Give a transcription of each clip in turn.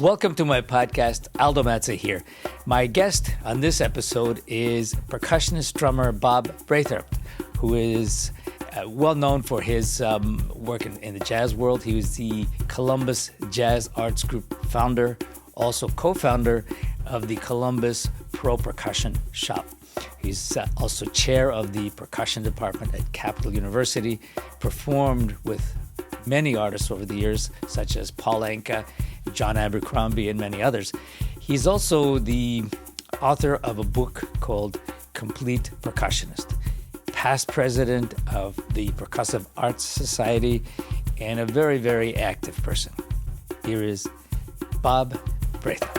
Welcome to my podcast. Aldo Matza here. My guest on this episode is percussionist drummer Bob Breithaupt, who is well known for his work in the jazz world. He was the Columbus Jazz Arts Group founder, also co-founder of the Columbus Pro Percussion Shop. He's also chair of the percussion department at Capital University, performed with many artists over the years, such as Paul Anka, John Abercrombie, and many others. He's also the author of a book called Complete Percussionist, past president of the Percussive Arts Society, and a very, very active person. Here is Bob Breithaupt.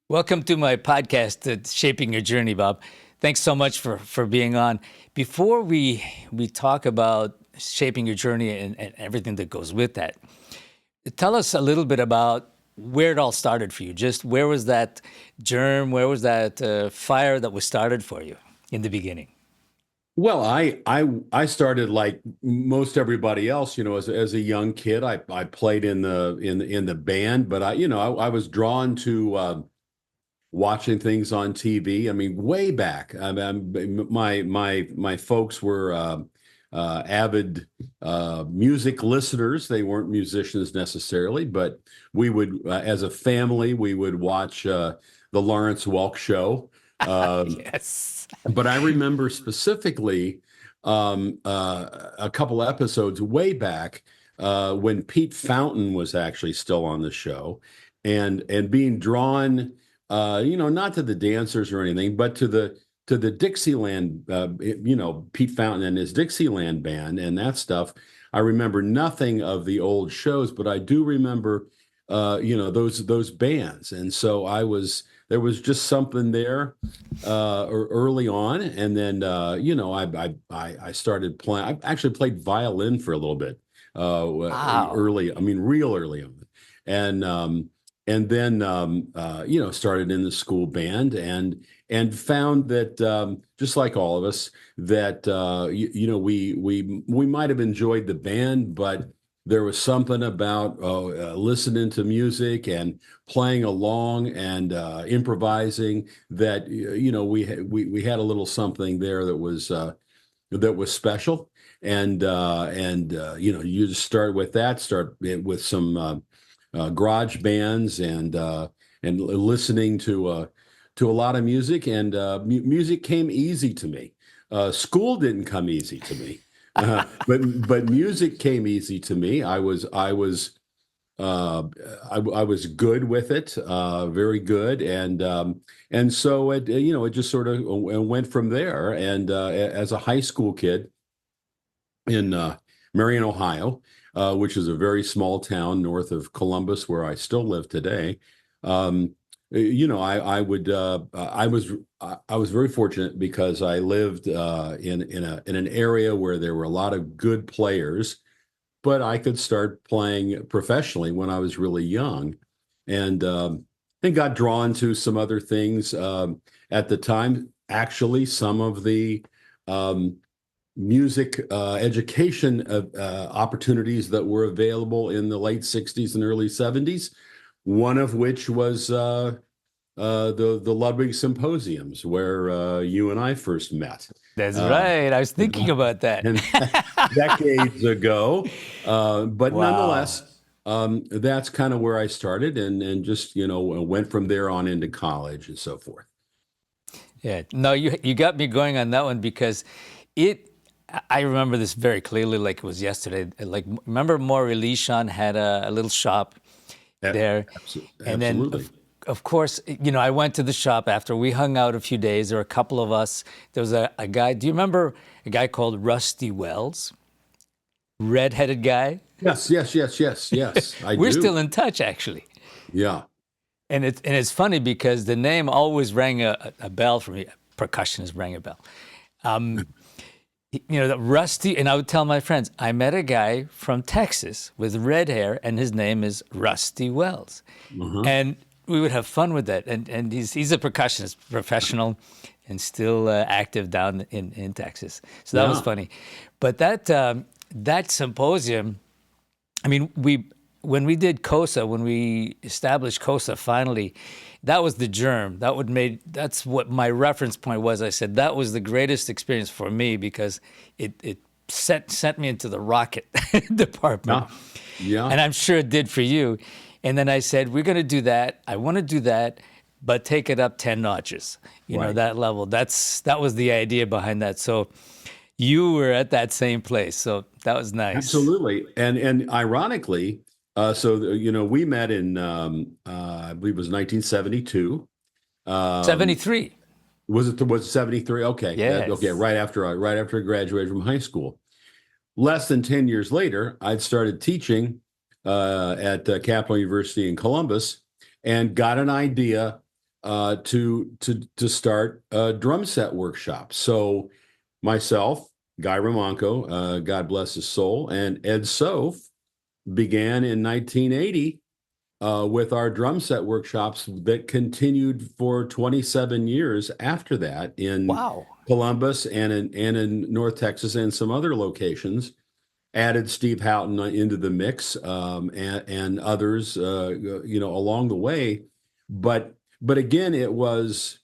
Welcome to my podcast, Shaping Your Journey, Bob. Thanks so much for being on. Before we talk about shaping your journey and everything that goes with that, tell us a little bit about where it all started for you. Just where was that germ, where was that fire that was started for you in the beginning? Well, I started like most everybody else, as a young kid. I played in the band, but I was drawn to watching things on TV. I mean, way back. My folks were avid music listeners. They weren't musicians necessarily, but we would, as a family, we would watch the Lawrence Welk Show. Yes. But I remember specifically a couple episodes way back when Pete Fountain was actually still on the show, and being drawn. Not to the dancers or anything, but to the Dixieland, Pete Fountain and his Dixieland band and that stuff. I remember nothing of the old shows, but I do remember, those bands. And so there was just something there early on. And then, I started playing. I actually played violin for a little bit Wow. real early on. And then, started in the school band and found that just like all of us, that we might have enjoyed the band, but there was something about listening to music and playing along and improvising that we had a little something there that was special, and you just start with some garage bands and listening to a lot of music, and music came easy to me. School didn't come easy to me, but music came easy to me. I was good with it, very good, and so it just sort of went from there. And as a high school kid in Marion, Ohio, which is a very small town north of Columbus, where I still live today. I was very fortunate because I lived in an area where there were a lot of good players, but I could start playing professionally when I was really young, and got drawn to some other things at the time. Actually, some of the music education opportunities that were available in the late 60s and early 70s, one of which was the Ludwig Symposiums, where you and I first met. That's right. I was thinking about that. And decades ago. But Wow. Nonetheless, that's kind of where I started, and just, went from there on into college and so forth. Yeah. No, you got me going on that one, because I remember this very clearly, like it was yesterday. Like, remember Maury Leishon had a little shop there. Absolutely. And then, of course, I went to the shop after we hung out a few days. There were a couple of us. There was a guy. Do you remember a guy called Rusty Wells? Red-headed guy? Yes. I We're do. still in touch, actually. Yeah. And it's funny because the name always rang a bell for me. Percussionist rang a bell. That Rusty, and I would tell my friends, I met a guy from Texas with red hair, and his name is Rusty Wells. Uh-huh. And we would have fun with that. And he's a percussionist, professional, and still active down in Texas. So that was funny. But that symposium, I mean, when we did COSA, when we established COSA, finally, that was the germ. That's what my reference point was. I said that was the greatest experience for me because it sent me into the rocket department, Yeah. Yeah. and I'm sure it did for you. And then I said, we're going to do that. I want to do that, but take it up 10 notches. Right. That level. That was the idea behind that. So you were at that same place. So that was nice. Absolutely. And ironically, we met in I believe it was 1972. Um, 73. was 73? Okay. Okay, Yes. right after I graduated from high school. Less than 10 years later, I'd started teaching at Capital University in Columbus and got an idea to start a drum set workshop. So myself, Guy Ramonko, God bless his soul, and Ed Soph began in 1980 with our drum set workshops that continued for 27 years after that in Wow. Columbus and in North Texas and some other locations. Added Steve Houghton into the mix, and others, along the way. But again, it was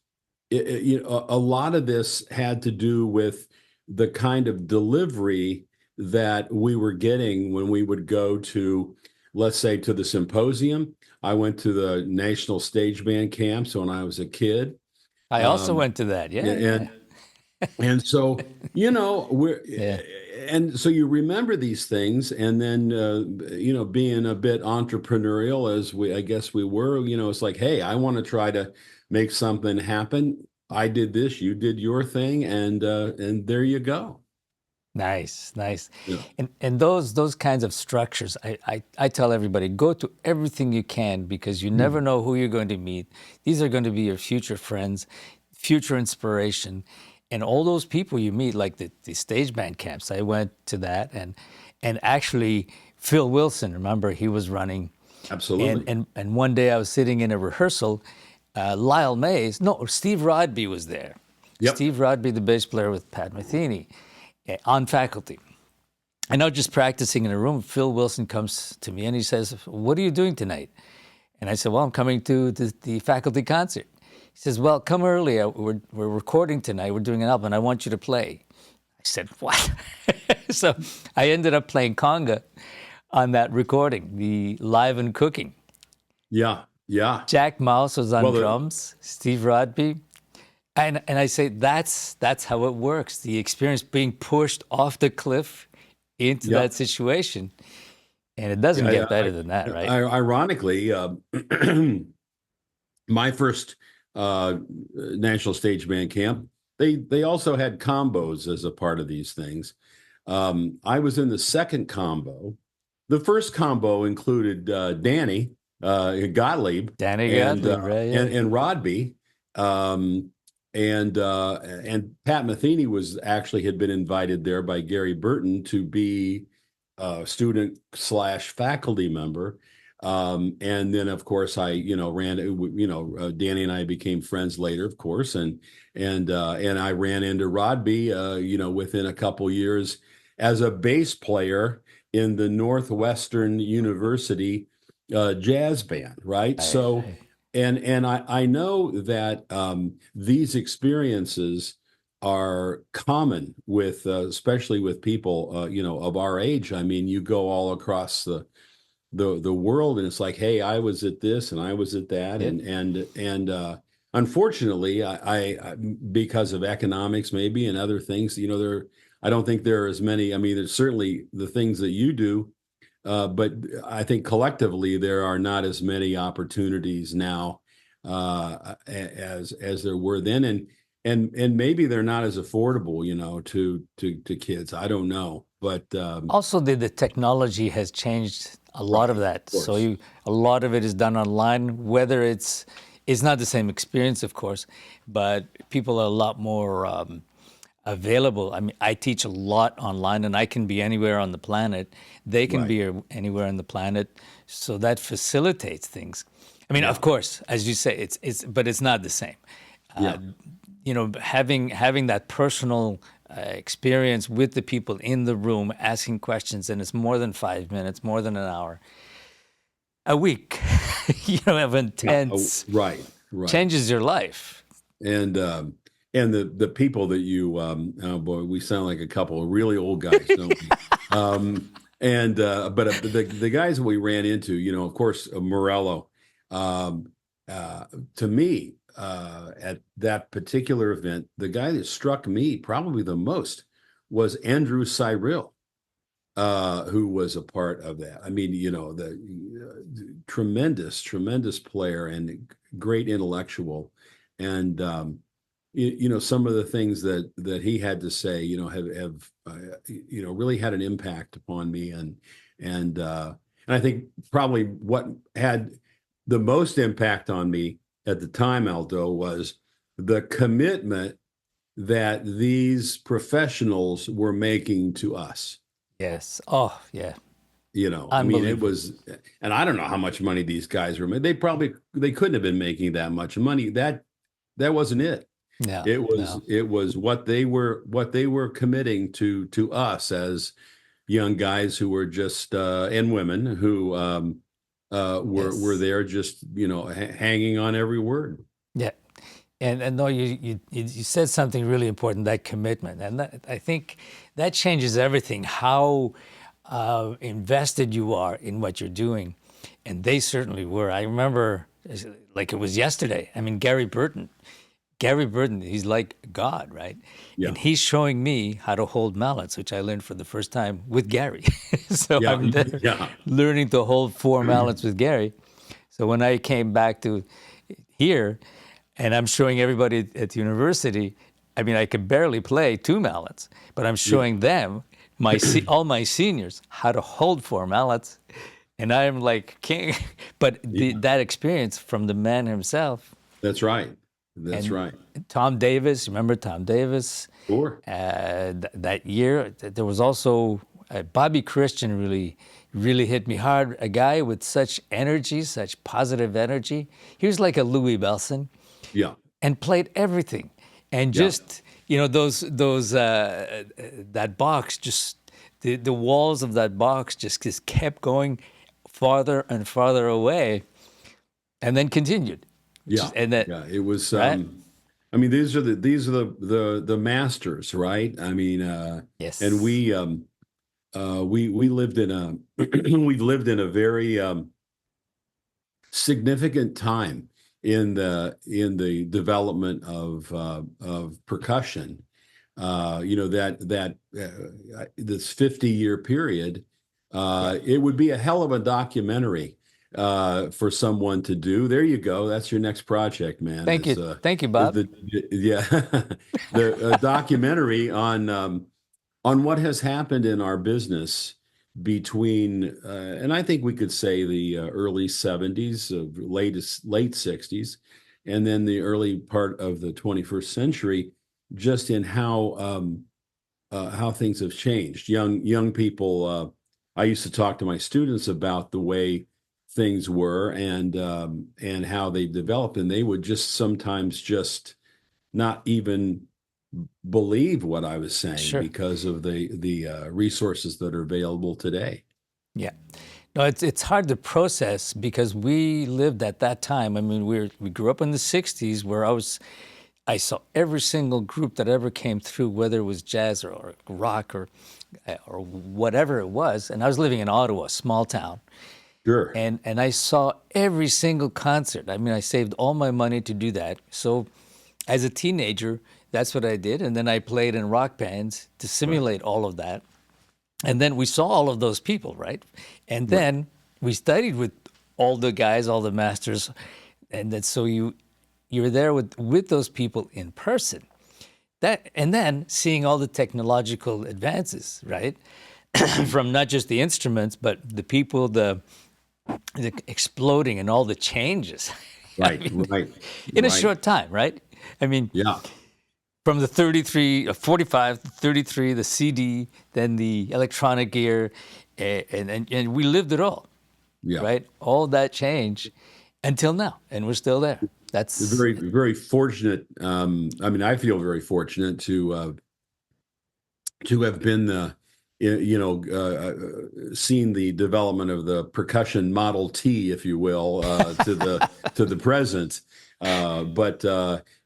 a lot of this had to do with the kind of delivery that we were getting when we would go to, let's say, to the symposium. I went to the National Stage Band camps when I was a kid. I also Um, went to that. Yeah. and Yeah. and so, we're, Yeah. and so you remember these things, and then, being a bit entrepreneurial as I guess we were, it's like, hey, I want to try to make something happen. I did this, you did your thing, and there you go. Nice, nice. Yeah. And those kinds of structures, I tell everybody, go to everything you can because you never know who you're going to meet. These are going to be your future friends, future inspiration. And all those people you meet, like the stage band camps, I went to that, and actually Phil Wilson, remember, he was running. Absolutely. And one day I was sitting in a rehearsal, Steve Rodby was there. Yep. Steve Rodby, the bass player with Pat Metheny, on faculty. And I was just practicing in a room. Phil Wilson comes to me and he says, "What are you doing tonight?" And I said, "Well, I'm coming to the faculty concert." He says, "Well, come early. We're recording tonight. We're doing an album. I want you to play." I said, "What?" So I ended up playing conga on that recording, the Live and Cooking. Yeah. Yeah. Jack Mouse was on Well, drums, Steve Rodby. And I say that's how it works. The experience being pushed off the cliff into Yep. that situation. And it doesn't get better than that, right? Ironically, my first National Stage Band camp, they also had combos as a part of these things. I was in the second combo. The first combo included Danny Gottlieb Danny Gottlieb, right? Yeah. and Rodby. And Pat Metheny had been invited there by Gary Burton to be a student / faculty member. And then of course I, Danny and I became friends later, of course. And I ran into Rodby, within a couple years as a bass player in the Northwestern University jazz band. Right. So, and I know that these experiences are common with, especially with people, of our age. I mean, you go all across the world, and it's like, hey, I was at this and I was at that, and unfortunately, I because of economics maybe and other things, I don't think there are as many. I mean, there's certainly the things that you do. But I think collectively there are not as many opportunities now as there were then, and maybe they're not as affordable, to kids. I don't know, but Also, the technology has changed a lot of that. course. So a lot of it is done online, whether it's not the same experience, of course, but people are a lot more available. I mean, I teach a lot online, and I can be anywhere on the planet. They can Right. be anywhere on the planet, so that facilitates things. I mean, Yeah. of course, as you say, but it's not the same. Yeah. Having that personal experience with the people in the room, asking questions, and it's more than 5 minutes, more than an hour. a week, of Yeah. Oh, intense right. changes your life. And the people that you oh boy, we sound like a couple of really old guys, don't we? And but the guys that we ran into, of course, Morello, um, to me, at that particular event, the guy that struck me probably the most was Andrew Cyril, who was a part of that. I mean, the tremendous player and great intellectual, and some of the things that he had to say, have really had an impact upon me, and I think probably what had the most impact on me at the time, Aldo, was the commitment that these professionals were making to us. Yes. Oh, yeah. I mean, it Unbelievable. was, and I don't know how much money these guys were making. They couldn't have been making that much money. That wasn't it. No, no. It was what they were committing to us as young guys who were just and women who were Yes. there just hanging on every word. Yeah. And no, you said something really important, that commitment. And I think that changes everything, how invested you are in what you're doing. And they certainly were. I remember like it was yesterday. I mean, Gary Burton, he's like God, right? Yeah, And he's showing me how to hold mallets, which I learned for the first time with Gary. So yeah, I'm there yeah, learning to hold four mallets with Gary. So when I came back to here and I'm showing everybody at the university, I mean, I could barely play two mallets, but I'm yeah. showing them, all my seniors, how to hold four mallets. And I'm like king. But Yeah. that experience from the man himself. That's right. That's And right. Tom Davis, remember Tom Davis? Sure. That year, there was also Bobby Christian really hit me hard. A guy with such energy, such positive energy. He was like a Louis Belson Yeah. and played everything. And Yeah. just, those that box, just the walls of that box just kept going farther and farther away and then continued. Yeah. And that, Yeah. It was. right? I mean, these are the masters, right? I mean, and Yes. we lived in a we've lived in a very significant time in the development of percussion. That this 50-year period. Yeah. It would be a hell of a documentary for someone to do. There you go. That's your next project, man. Thank you. Thank you, Is Bob. the yeah the documentary on what has happened in our business between and I think we could say the early 70s, late 60s, and then the early part of the 21st century, just in how things have changed. Young people. I used to talk to my students about the way things were and how they developed, and they would just sometimes just not even believe what I was saying Sure. because of the resources that are available today. Yeah. No, it's hard to process because we lived at that time. I mean, we grew up in the '60s where I saw every single group that ever came through, whether it was jazz or rock or whatever it was. And I was living in Ottawa, a small town, Sure. and I saw every single concert. I mean, I saved all my money to do that. So as a teenager, that's what I did. And then I played in rock bands to Right. simulate all of that. And then we saw all of those people, right? And Right. then we studied with all the guys, all the masters, and then so you're there with those people in person. That and then seeing all the technological advances, right? From not just the instruments, but the people, the exploding and all the changes. I Right. mean, Right. in a Right. short time, right? I mean, Yeah. from the 33, 45, 33, the CD, then the electronic gear, and we lived it all, Yeah. right? All that change until now, and we're still there. That's Very, very fortunate. I mean, I feel very fortunate to have been seen the development of the percussion Model T, if you will, to the present. But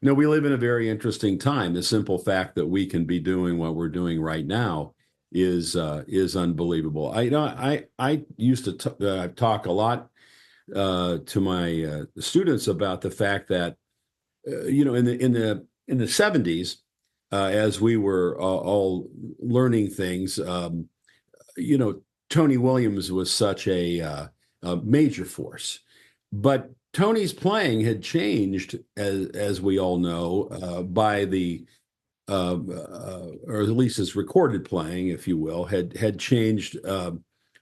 we live in a very interesting time. The simple fact that we can be doing what we're doing right now is unbelievable. I used to talk a lot to my students about the fact that in the 70s, as we were all learning things, Tony Williams was such a major force, but Tony's playing had changed, as we all know, by the or at least his recorded playing, if you will, had changed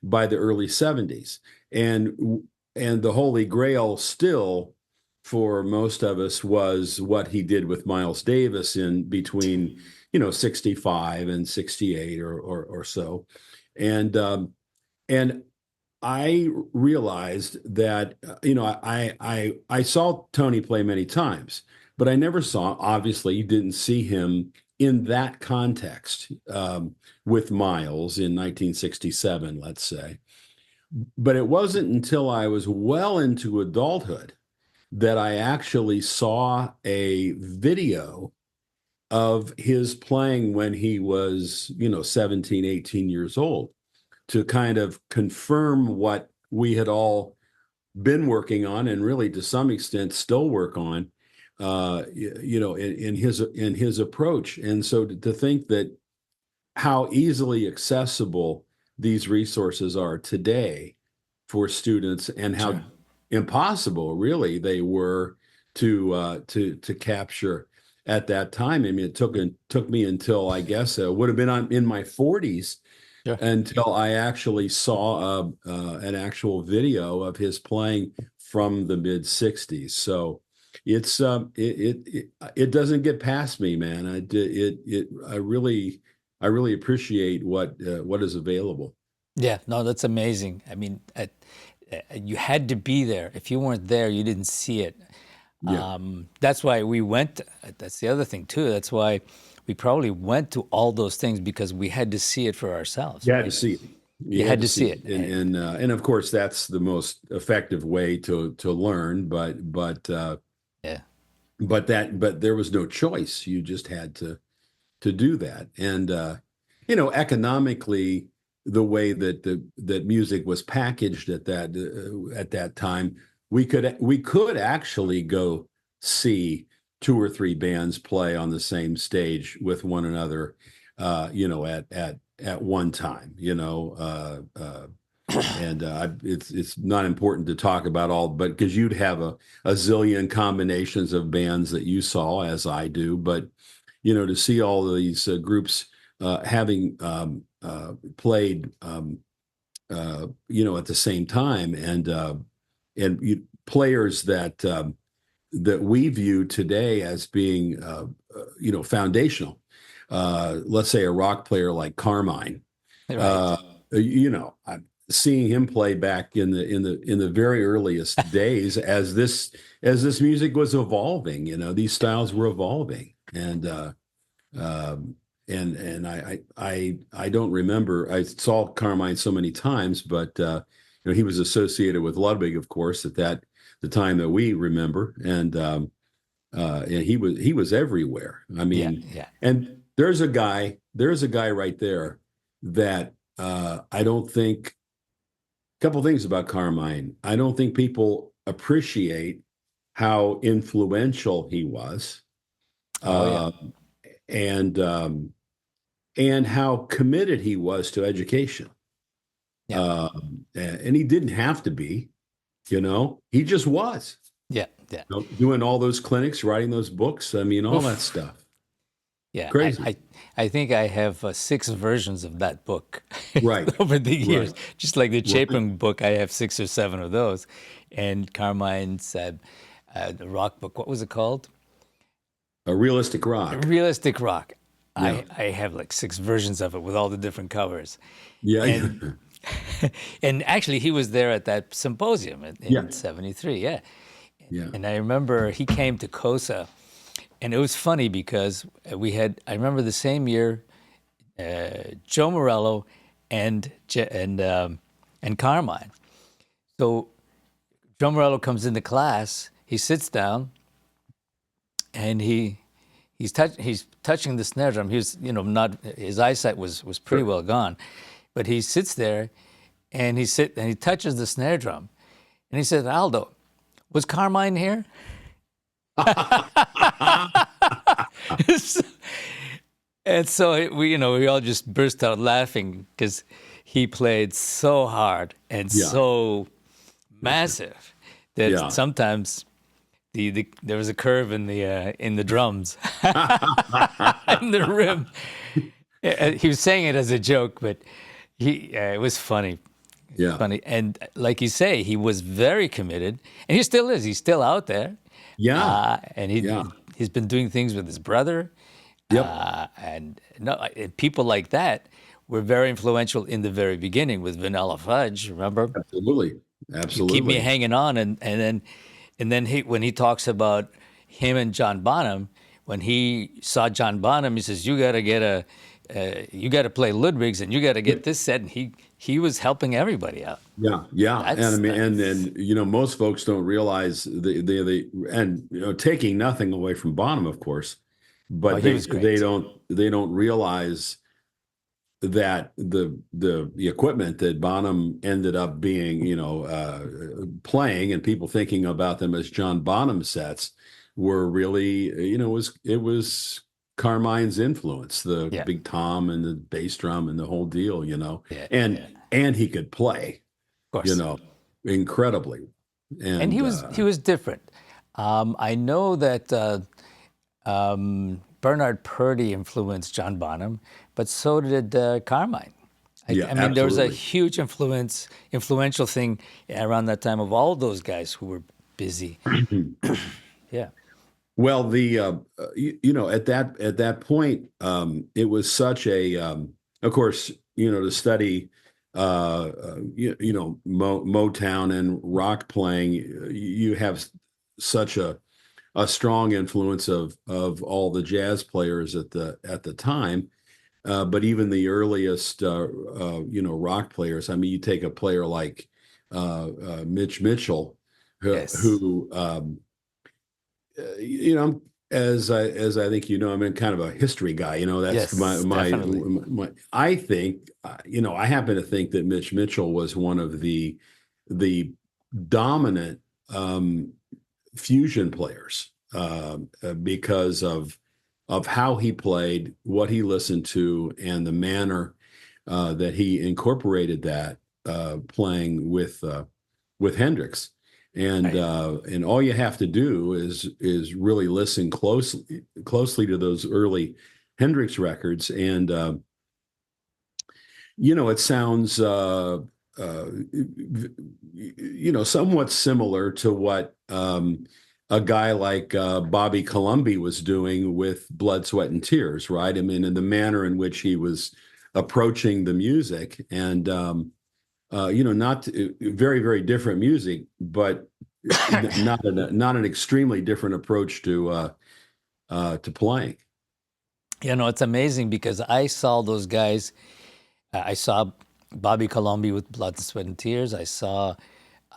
by the early 70s, and the Holy Grail still, for most of us, was what he did with Miles Davis in between 65 and 68 or so. And I realized that I saw Tony play many times, but I never saw, obviously didn't see him in that context with Miles in 1967, let's say. But it wasn't until I was well into adulthood that I actually saw a video of his playing when he was 17, 18 years old, to kind of confirm what we had all been working on, and really to some extent still work on, in his approach. And so to think that how easily accessible these resources are today for students, and how Sure. impossible really they were to capture at that time. I mean, it took me until, I guess, would have been in my 40s Sure. until I actually saw an actual video of his playing from the mid 60s. So it's it doesn't get past me, man. I really appreciate what is available. Yeah, no, that's amazing. I mean, you had to be there. If you weren't there, you didn't see it. Yeah, That's why we went. That's the other thing too. That's why we probably went to all those things, because we had to see it for ourselves, you had to right? see it. You You had had to to see see it. it, and of course that's the most effective way to learn. Yeah, But there was no choice. You just had to do that. And economically, the way that music was packaged at that time, we could actually go see two or three bands play on the same stage with one another, at one time, and it's not important to talk about all, but because you'd have a zillion combinations of bands that you saw, as I do. But to see all of these groups having played, at the same time, and players that we view today as being, foundational. Let's say a rock player like Carmine. right. I'm seeing him play back in the very earliest days, as this music was evolving. These styles were evolving, um, and I don't remember. I saw Carmine so many times, but he was associated with Ludwig, of course, at the time that we remember, and he was everywhere. I Yeah, mean, yeah. and there's a guy right there that I don't think. A couple things about Carmine. I don't think people appreciate how influential he was, Oh yeah, uh, and and how committed he was to education. yeah, And he didn't have to be, he just was, yeah, yeah. doing all those clinics, writing those books. I mean, all that Oof. stuff. Yeah, Crazy. I think I have 6 versions of that book Right. over the years. Right. Just like the Right. Chapin book, I have 6 or 7 of those. And Carmine's the rock book, what was it called? A realistic rock. Realistic Rock. Yeah. I have like 6 versions of it with all the different covers. Yeah. And and actually, he was there at that symposium Yeah. in '73. Yeah. Yeah. And I remember he came to COSA, and it was funny because I remember the same year, Joe Morello and Carmine. So Joe Morello comes into class. He sits down, and he's touching the snare drum. He was, not, his eyesight was pretty well gone, but he sits there, and he touches the snare drum, and he says, "Aldo, was Carmine here?" And so we all just burst out laughing because he played so hard and so massive that sometimes there was a curve in the drums, in the rim. He was saying it as a joke, but it was funny. Yeah. Funny. And like you say, he was very committed, and he still is. He's still out there. Yeah. And he's been doing things with his brother. Yep. And people like that were very influential in the very beginning with Vanilla Fudge. Remember? Absolutely. Keep me hanging on, and then when he talks about him and John Bonham, when he saw John Bonham, he says, "You got to play Ludwig's, and you got to get this set." And he was helping everybody out. Yeah. And most folks don't realize taking nothing away from Bonham, of course, but they don't realize that the equipment that Bonham ended up being, playing, and people thinking about them as John Bonham sets, were really, it was Carmine's influence, the big tom and the bass drum and the whole deal, and he could play, of course, incredibly, and he was different. I know that Bernard Purdie influenced John Bonham, but so did Carmine. I mean, there was a huge influential thing around that time of all those guys who were busy. Yeah. Well, at that point, it was such a, of course, to study, Motown and rock playing, you have such a strong influence of all the jazz players at the time, but even the earliest rock players. I mean, you take a player like Mitch Mitchell, who as I think I'm kind of a history guy. That's my. I think I happen to think that Mitch Mitchell was one of the dominant fusion players because of how he played, what he listened to, and the manner that he incorporated that playing with Hendrix. And all you have to do is really listen closely to those early Hendrix records, and it sounds somewhat similar to what a guy like Bobby Colomby was doing with Blood, Sweat, and Tears, right? I mean, in the manner in which he was approaching the music, and not very, very different music, but not an extremely different approach to playing. It's amazing because I saw those guys. I saw Bobby Colomby with Blood, Sweat, and Tears. I saw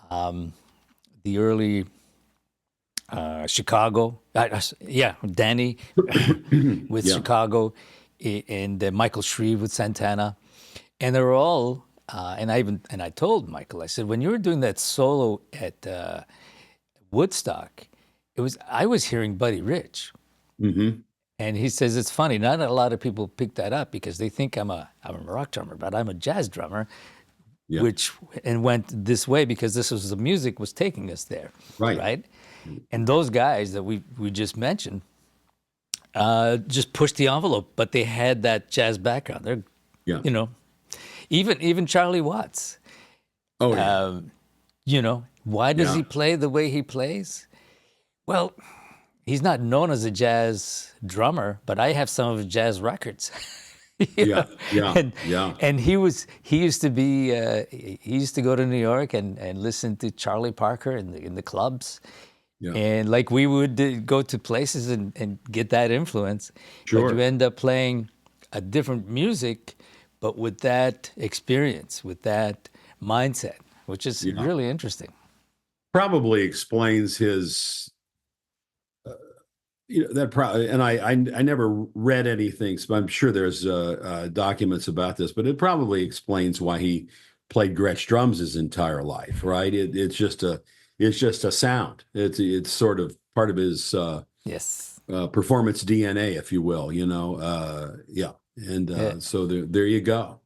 the early Chicago. Danny with Chicago, and Michael Shreve with Santana, and they were all. And I told Michael, I said, when you were doing that solo at Woodstock, I was hearing Buddy Rich. Mm-hmm. And he says, it's funny, not a lot of people pick that up because they think I'm a rock drummer, but I'm a jazz drummer, and went this way because the music was taking us there. Right. And those guys that we just mentioned just pushed the envelope, but they had that jazz background. They're, even Charlie Watts. Oh, yeah. Why does he play the way he plays? Well, he's not known as a jazz drummer, but I have some of his jazz records. And he used to go to New York and listen to Charlie Parker in the clubs. Yeah. And like we would go to places and get that influence. Sure. But you end up playing a different music, but with that experience, with that mindset, which is Yeah. really interesting. Probably explains his that probably, and I never read anything, so I'm sure there's documents about this, but it probably explains why he played Gretsch drums his entire life, right? It's just a sound. It's sort of part of his Yes. performance DNA, if you will. Yeah, and Yeah. so there you go.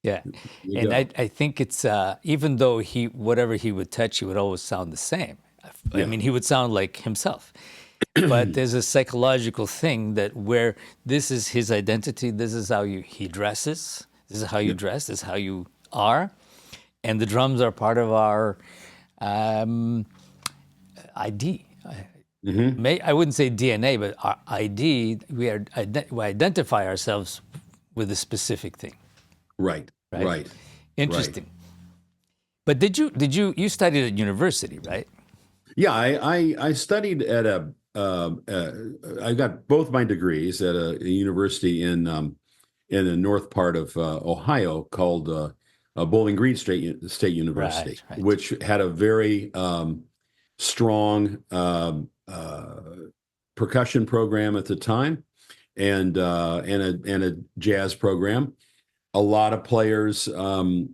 Yeah. There you And go. I think it's even though whatever he would touch, he would always sound the same. I Yeah. mean, he would sound like himself. But there's a psychological thing that where this is his identity, this is how he dresses, this is how you Yeah. dress, this is how you are, and the drums are part of our um, ID. Hmm. I wouldn't say DNA, but our ID. We identify ourselves with a specific thing, Right. right? Right. Right. Interesting. But you studied at university, right? Yeah, I studied at I got both my degrees at a university in the north part of Ohio called Bowling Green State University, Right, right. which had a very strong percussion program at the time, and a jazz program. A lot of players. In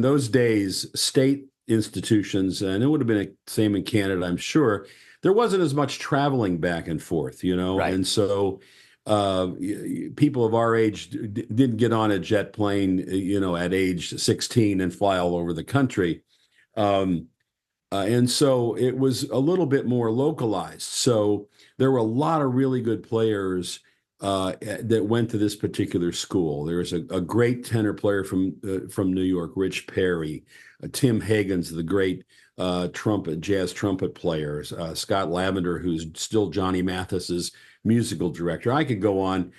those days, state institutions, and it would have been the same in Canada, I'm sure, there wasn't as much traveling back and forth, Right. and so people of our age didn't get on a jet plane, at age 16 and fly all over the country. Um, and so it was a little bit more localized. So there were a lot of really good players that went to this particular school. There was a great tenor player from New York, Rich Perry, Tim Higgins, the great jazz trumpet players, Scott Lavender, who's still Johnny Mathis's musical director. I could go on,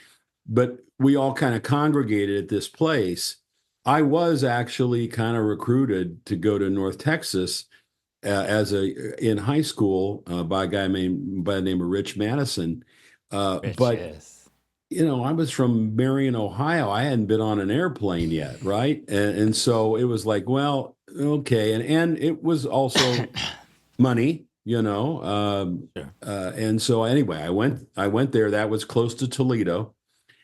but we all kind of congregated at this place. I was actually kind of recruited to go to North Texas as in high school by a guy by the name of Rich Madison. Rich, But yes. I was from Marion, Ohio. I hadn't been on an airplane yet, right? And so it was like, well, okay, and it was also money, Sure. and so anyway, I went there. That was close to Toledo,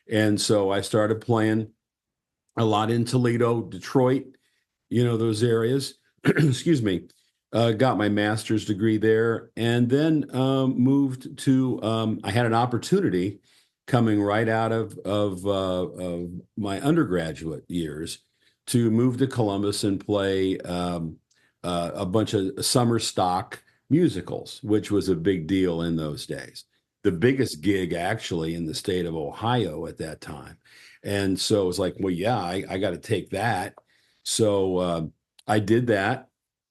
and so I started playing a lot in Toledo, Detroit, those areas. Excuse me. Got my master's degree there, and then moved to. I had an opportunity coming right out of my undergraduate years to move to Columbus and play a bunch of summer stock musicals, which was a big deal in those days. The biggest gig actually in the state of Ohio at that time. And so it was like, well, yeah, I got to take that. So I did that,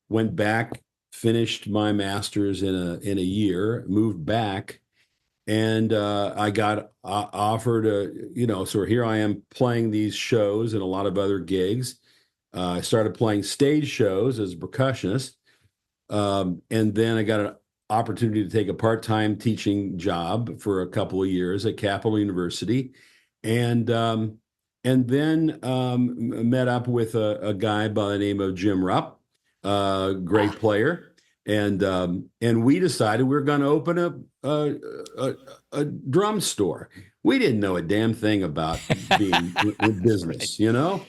went back, finished my master's in a year, moved back, and I got offered so here I am playing these shows and a lot of other gigs. I started playing stage shows as a percussionist, and then I got an opportunity to take a part-time teaching job for a couple of years at Capital University, and um, and then met up with a guy by the name of Jim Rupp, great Ah, player, and we decided we were going to open a drum store. We didn't know a damn thing about being in right. business, So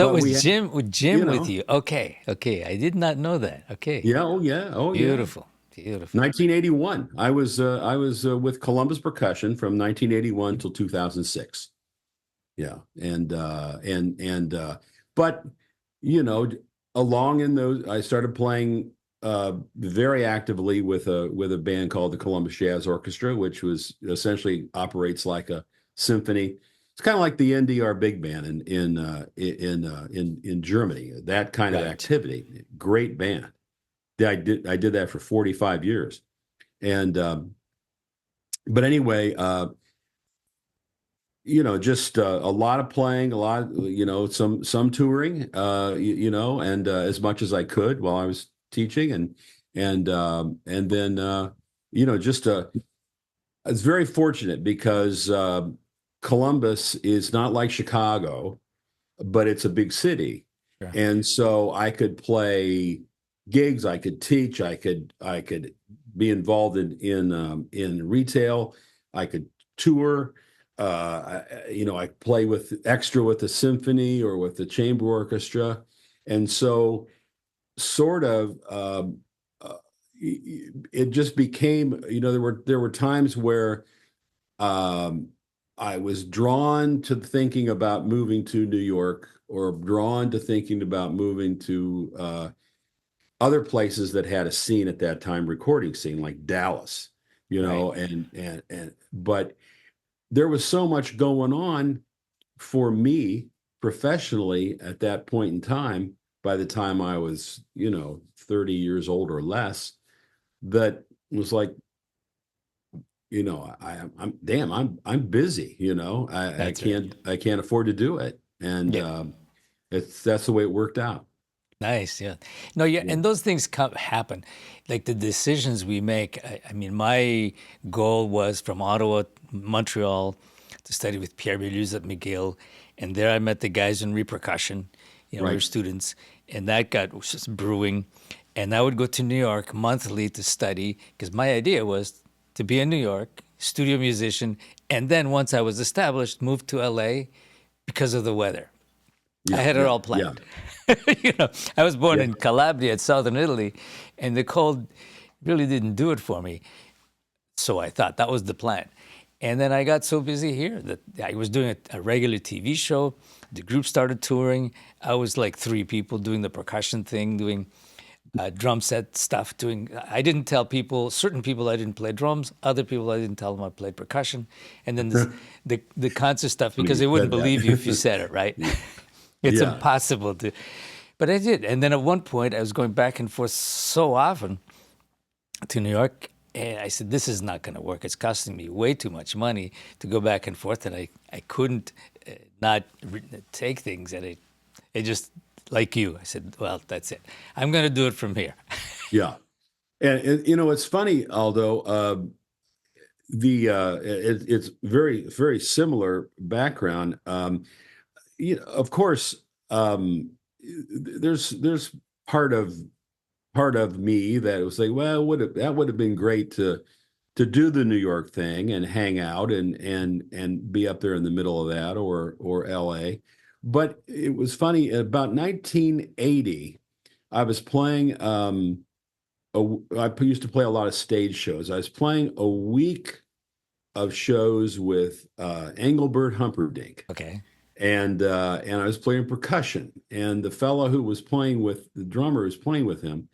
it but we was had, Jim you with know, you. Okay, okay. I did not know that. Okay. yeah, oh yeah, oh yeah. Beautiful, beautiful. 1981. I was with Columbus Percussion from 1981 till 2006. Yeah, but you know, along in those, I started playing very actively with a band called the Columbus Jazz Orchestra, which was essentially operates like a symphony. It's kind of like the NDR big band in Germany. That kind of Right. activity. Great band. Yeah, I did that for 45 years. And but anyway, just a lot of playing, a lot, some touring, and as much as I could while I was teaching, and then just I was very fortunate because Columbus is not like Chicago, but it's a big city. Sure. And so I could play gigs, I could teach, I could be involved in retail, I could tour. I play with extra with the symphony or with the chamber orchestra, and so sort of it just became, there were times where um, I was drawn to thinking about moving to New York, or drawn to thinking about moving to other places that had a scene at that time, recording scene like Dallas, Right. and but there was so much going on for me professionally at that point in time. By the time I was, 30 years old or less, that was like, I'm damn, I'm busy, I That's right. can't afford to do it. And Yeah. that's the way it worked out. Nice, yeah. No, yeah, Yeah. and those things happen. Like the decisions we make. I mean, my goal was from Ottawa, Montreal, to study with Pierre Belluse at McGill, and there I met the guys in repercussion. We were Right. students, and that was just brewing. And I would go to New York monthly to study because my idea was to be in New York, studio musician, and then once I was established, move to LA because of the weather. I Yeah. had it Yeah. all Yeah. planned. I was born Yeah. in Calabria, southern Italy, and the cold really didn't do it for me. So I thought that was the plan. And then I got so busy here that I was doing a regular TV show. The group started touring. I was like three people doing the percussion thing, doing drum set stuff. I didn't tell people, certain people I didn't play drums, other people I didn't tell them I played percussion. And then the concert stuff, When because you they wouldn't said believe you if you that. said it, right? Yeah. It's Yeah. impossible to. But I did. And then at one point, I was going back and forth so often to New York. And I said, this is not going to work. It's costing me way too much money to go back and forth. And I couldn't not take things. And it just, like you, I said, well, that's it. I'm going to do it from here. Yeah. And it's funny, Aldo. It's very, very similar background. Of course, there's part of me that was like, well, that would have been great to do the New York thing and hang out and be up there in the middle of that, or LA. But it was funny. About 1980, I was playing. I used to play a lot of stage shows. I was playing a week of shows with Engelbert Humperdinck, Okay. and I was playing percussion. And the fellow who was playing with the drummer who was playing with him,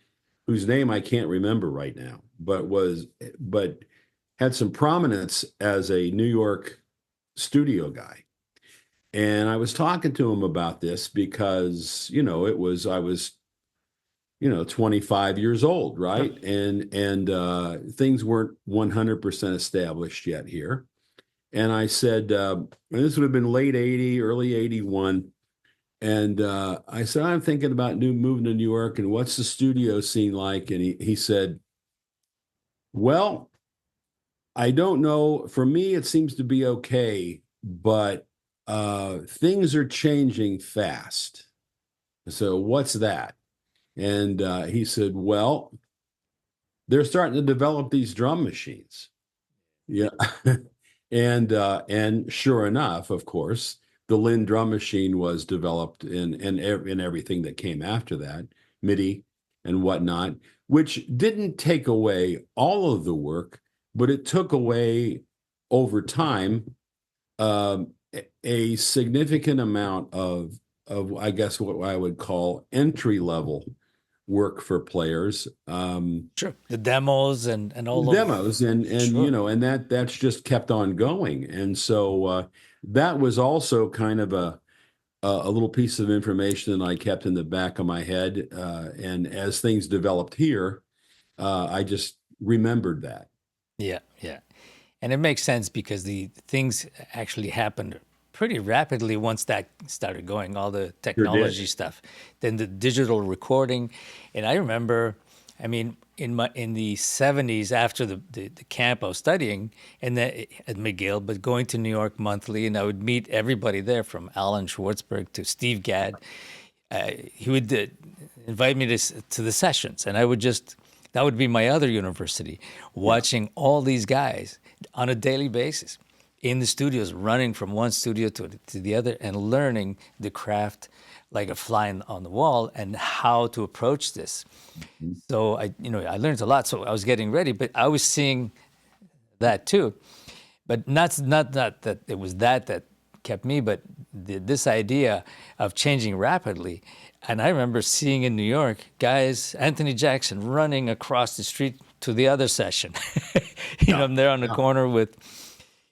whose name I can't remember right now, but had some prominence as a New York studio guy. And I was talking to him about this because, I was, 25 years old, Sure. right? And things weren't 100% established yet here. And I said, and this would have been late 80, early 81. And I said, I'm thinking about moving to New York, and what's the studio scene like? And he said, well, I don't know. For me, it seems to be okay, but things are changing fast. So what's that? And he said, well, they're starting to develop these drum machines. Yeah. And sure enough, of course, the Lynn drum machine was developed in everything that came after that, MIDI and whatnot, which didn't take away all of the work, but it took away over time a significant amount of I guess what I would call entry level work for players. Sure. The demos and all Demos, of. and Sure. and that's just kept on going. And so that was also kind of a little piece of information that I kept in the back of my head, and as things developed here, I just remembered that. Yeah. Yeah. And it makes sense because the things actually happened pretty rapidly once that started going, all the Sure did. technology stuff. Then the digital recording. And I remember I mean, in the 70s, after the camp I was studying and at McGill, but going to New York monthly, and I would meet everybody there from Alan Schwartzberg to Steve Gadd. He would invite me to the sessions, and I would that would be my other university, watching all these guys on a daily basis in the studios, running from one studio to the other and learning the craft like a fly on the wall and how to approach this. So I learned a lot. So I was getting ready, but I was seeing that too. But not that it was that kept me, but this idea of changing rapidly. And I remember seeing in New York guys, Anthony Jackson running across the street to the other session. I'm there on the corner with,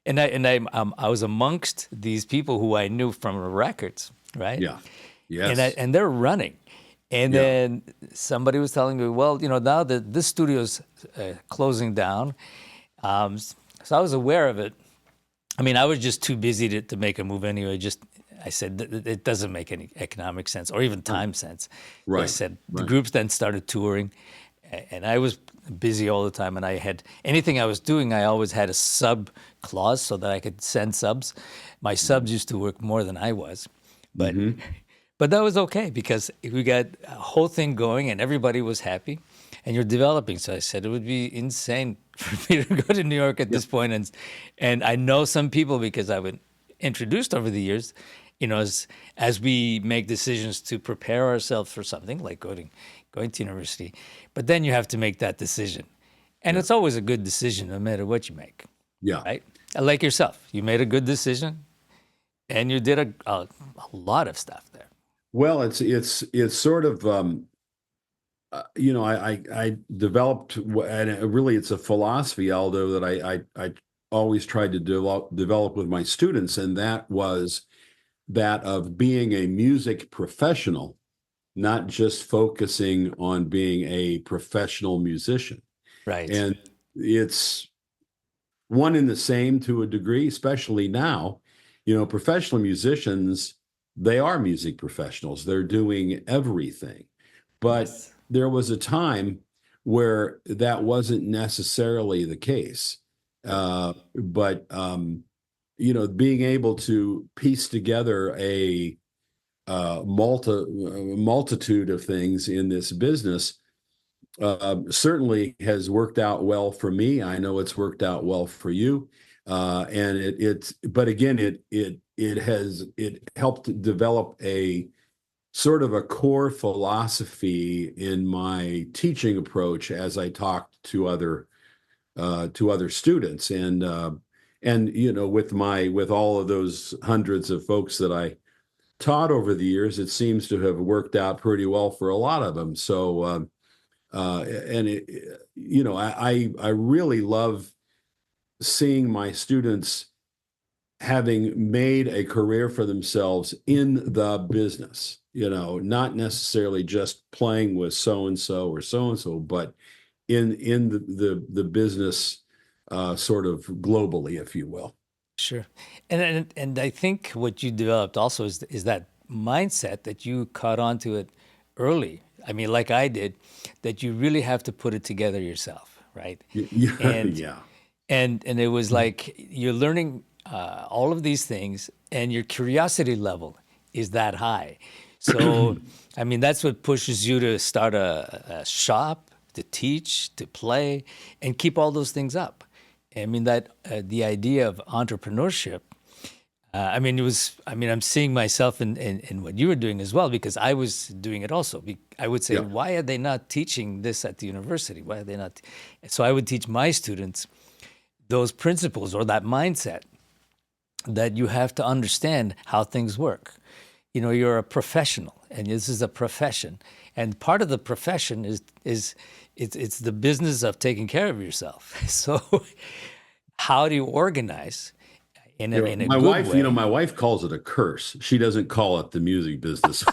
and I was amongst these people who I knew from records, right? Yeah. Yes. And they're running. And then somebody was telling me, well, now that this studio's closing down. So I was aware of it. I mean, I was just too busy to make a move anyway. I said, it doesn't make any economic sense or even time sense. Right. I said, the groups then started touring, and I was busy all the time. And I had anything I was doing, I always had a sub clause so that I could send subs. My subs used to work more than I was. But but that was okay because we got a whole thing going and everybody was happy and you're developing. So I said it would be insane for me to go to New York at this point. And I know some people because I've been introduced over the years, as we make decisions to prepare ourselves for something like going to university. But then you have to make that decision. And it's always a good decision no matter what you make. Yeah. Right? Like yourself, you made a good decision and you did a lot of stuff there. Well, it's sort of, I developed, and really it's a philosophy, Aldo, that I always tried to develop with my students, and that was that of being a music professional, not just focusing on being a professional musician. Right. And it's one and the same to a degree, especially now. Professional musicians, they are music professionals. They're doing everything. But there was a time where that wasn't necessarily the case. But being able to piece together a multitude of things in this business certainly has worked out well for me. I know it's worked out well for you. But again, it helped develop a sort of a core philosophy in my teaching approach as I talked to other students, and with all of those hundreds of folks that I taught over the years, it seems to have worked out pretty well for a lot of them. So, I really love seeing my students having made a career for themselves in the business, not necessarily just playing with so-and-so or so-and-so, but in the business sort of globally, if you will. Sure. And I think what you developed also is that mindset that you caught on to it early. I mean, like I did, that you really have to put it together yourself, right? Yeah. And it was like you're learning all of these things and your curiosity level is that high. So, I mean, that's what pushes you to start a shop, to teach, to play, and keep all those things up. I mean, that the idea of entrepreneurship, I'm seeing myself in what you were doing as well, because I was doing it also. I would say, why are they not teaching this at the university? Why are they not? So I would teach my students those principles or that mindset that you have to understand how things work. You're a professional, and this is a profession. And part of the profession is it's the business of taking care of yourself. So how do you organize in a good way? My wife calls it a curse. She doesn't call it the music business.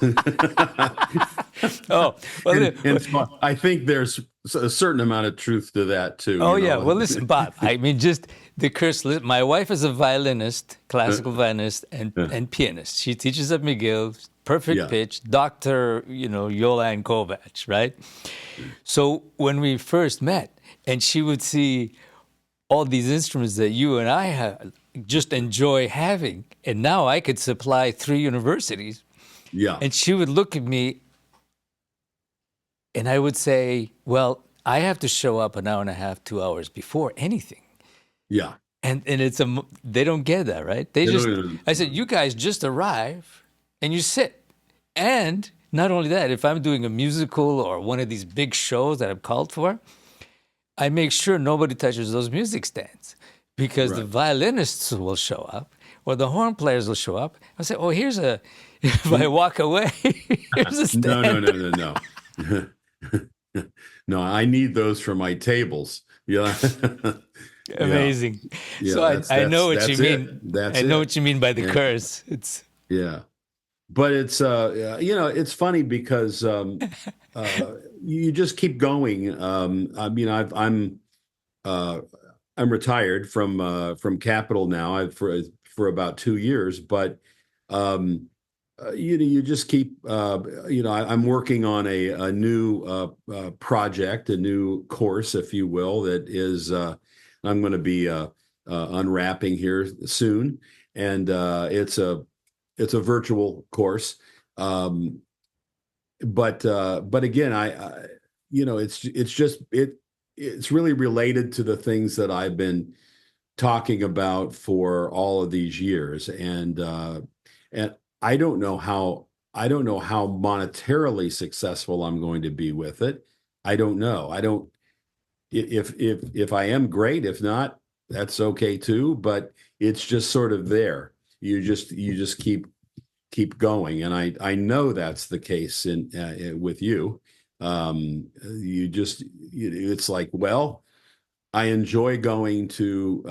Oh, well, and so I think there's a certain amount of truth to that too. Oh, yeah. Well, listen, Bob, I mean, just the curse. My wife is a violinist, classical violinist and pianist. She teaches at McGill, perfect Yeah. pitch, Dr. Yolan Kovac, right? So when we first met, and she would see all these instruments that you and I just enjoy having, and now I could supply 3 universities, Yeah. and she would look at me, and I would say, well, I have to show up an hour and a half, 2 hours before anything. Yeah. And they don't get that, right? They You just, know, I said, you guys just arrive and you sit. And not only that, if I'm doing a musical or one of these big shows that I'm called for, I make sure nobody touches those music stands, because the right. violinists will show up or the horn players will show up. I say, oh, if I walk away, here's a No, no, stand. no, no, no. No, I need those for my tables. Yeah. Yeah. Amazing. Yeah. So I know what you That's it. mean. That's I know it. what you mean by the And curse. It's yeah. But it's it's funny because you just keep going. I mean, uh, I'm retired from Capital now. For about 2 years, but you just keep. I'm working on a new project, a new course, if you will, that is I'm going to be unwrapping here soon, and it's a virtual course. Um, but again, it's really related to the things that I've been talking about for all of these years, and I don't know how monetarily successful I'm going to be with it. I don't know. I don't if I am, great. If not, that's okay too. But it's just sort of there. You just keep going, and I know that's the case in with you. It's like, well, I enjoy going to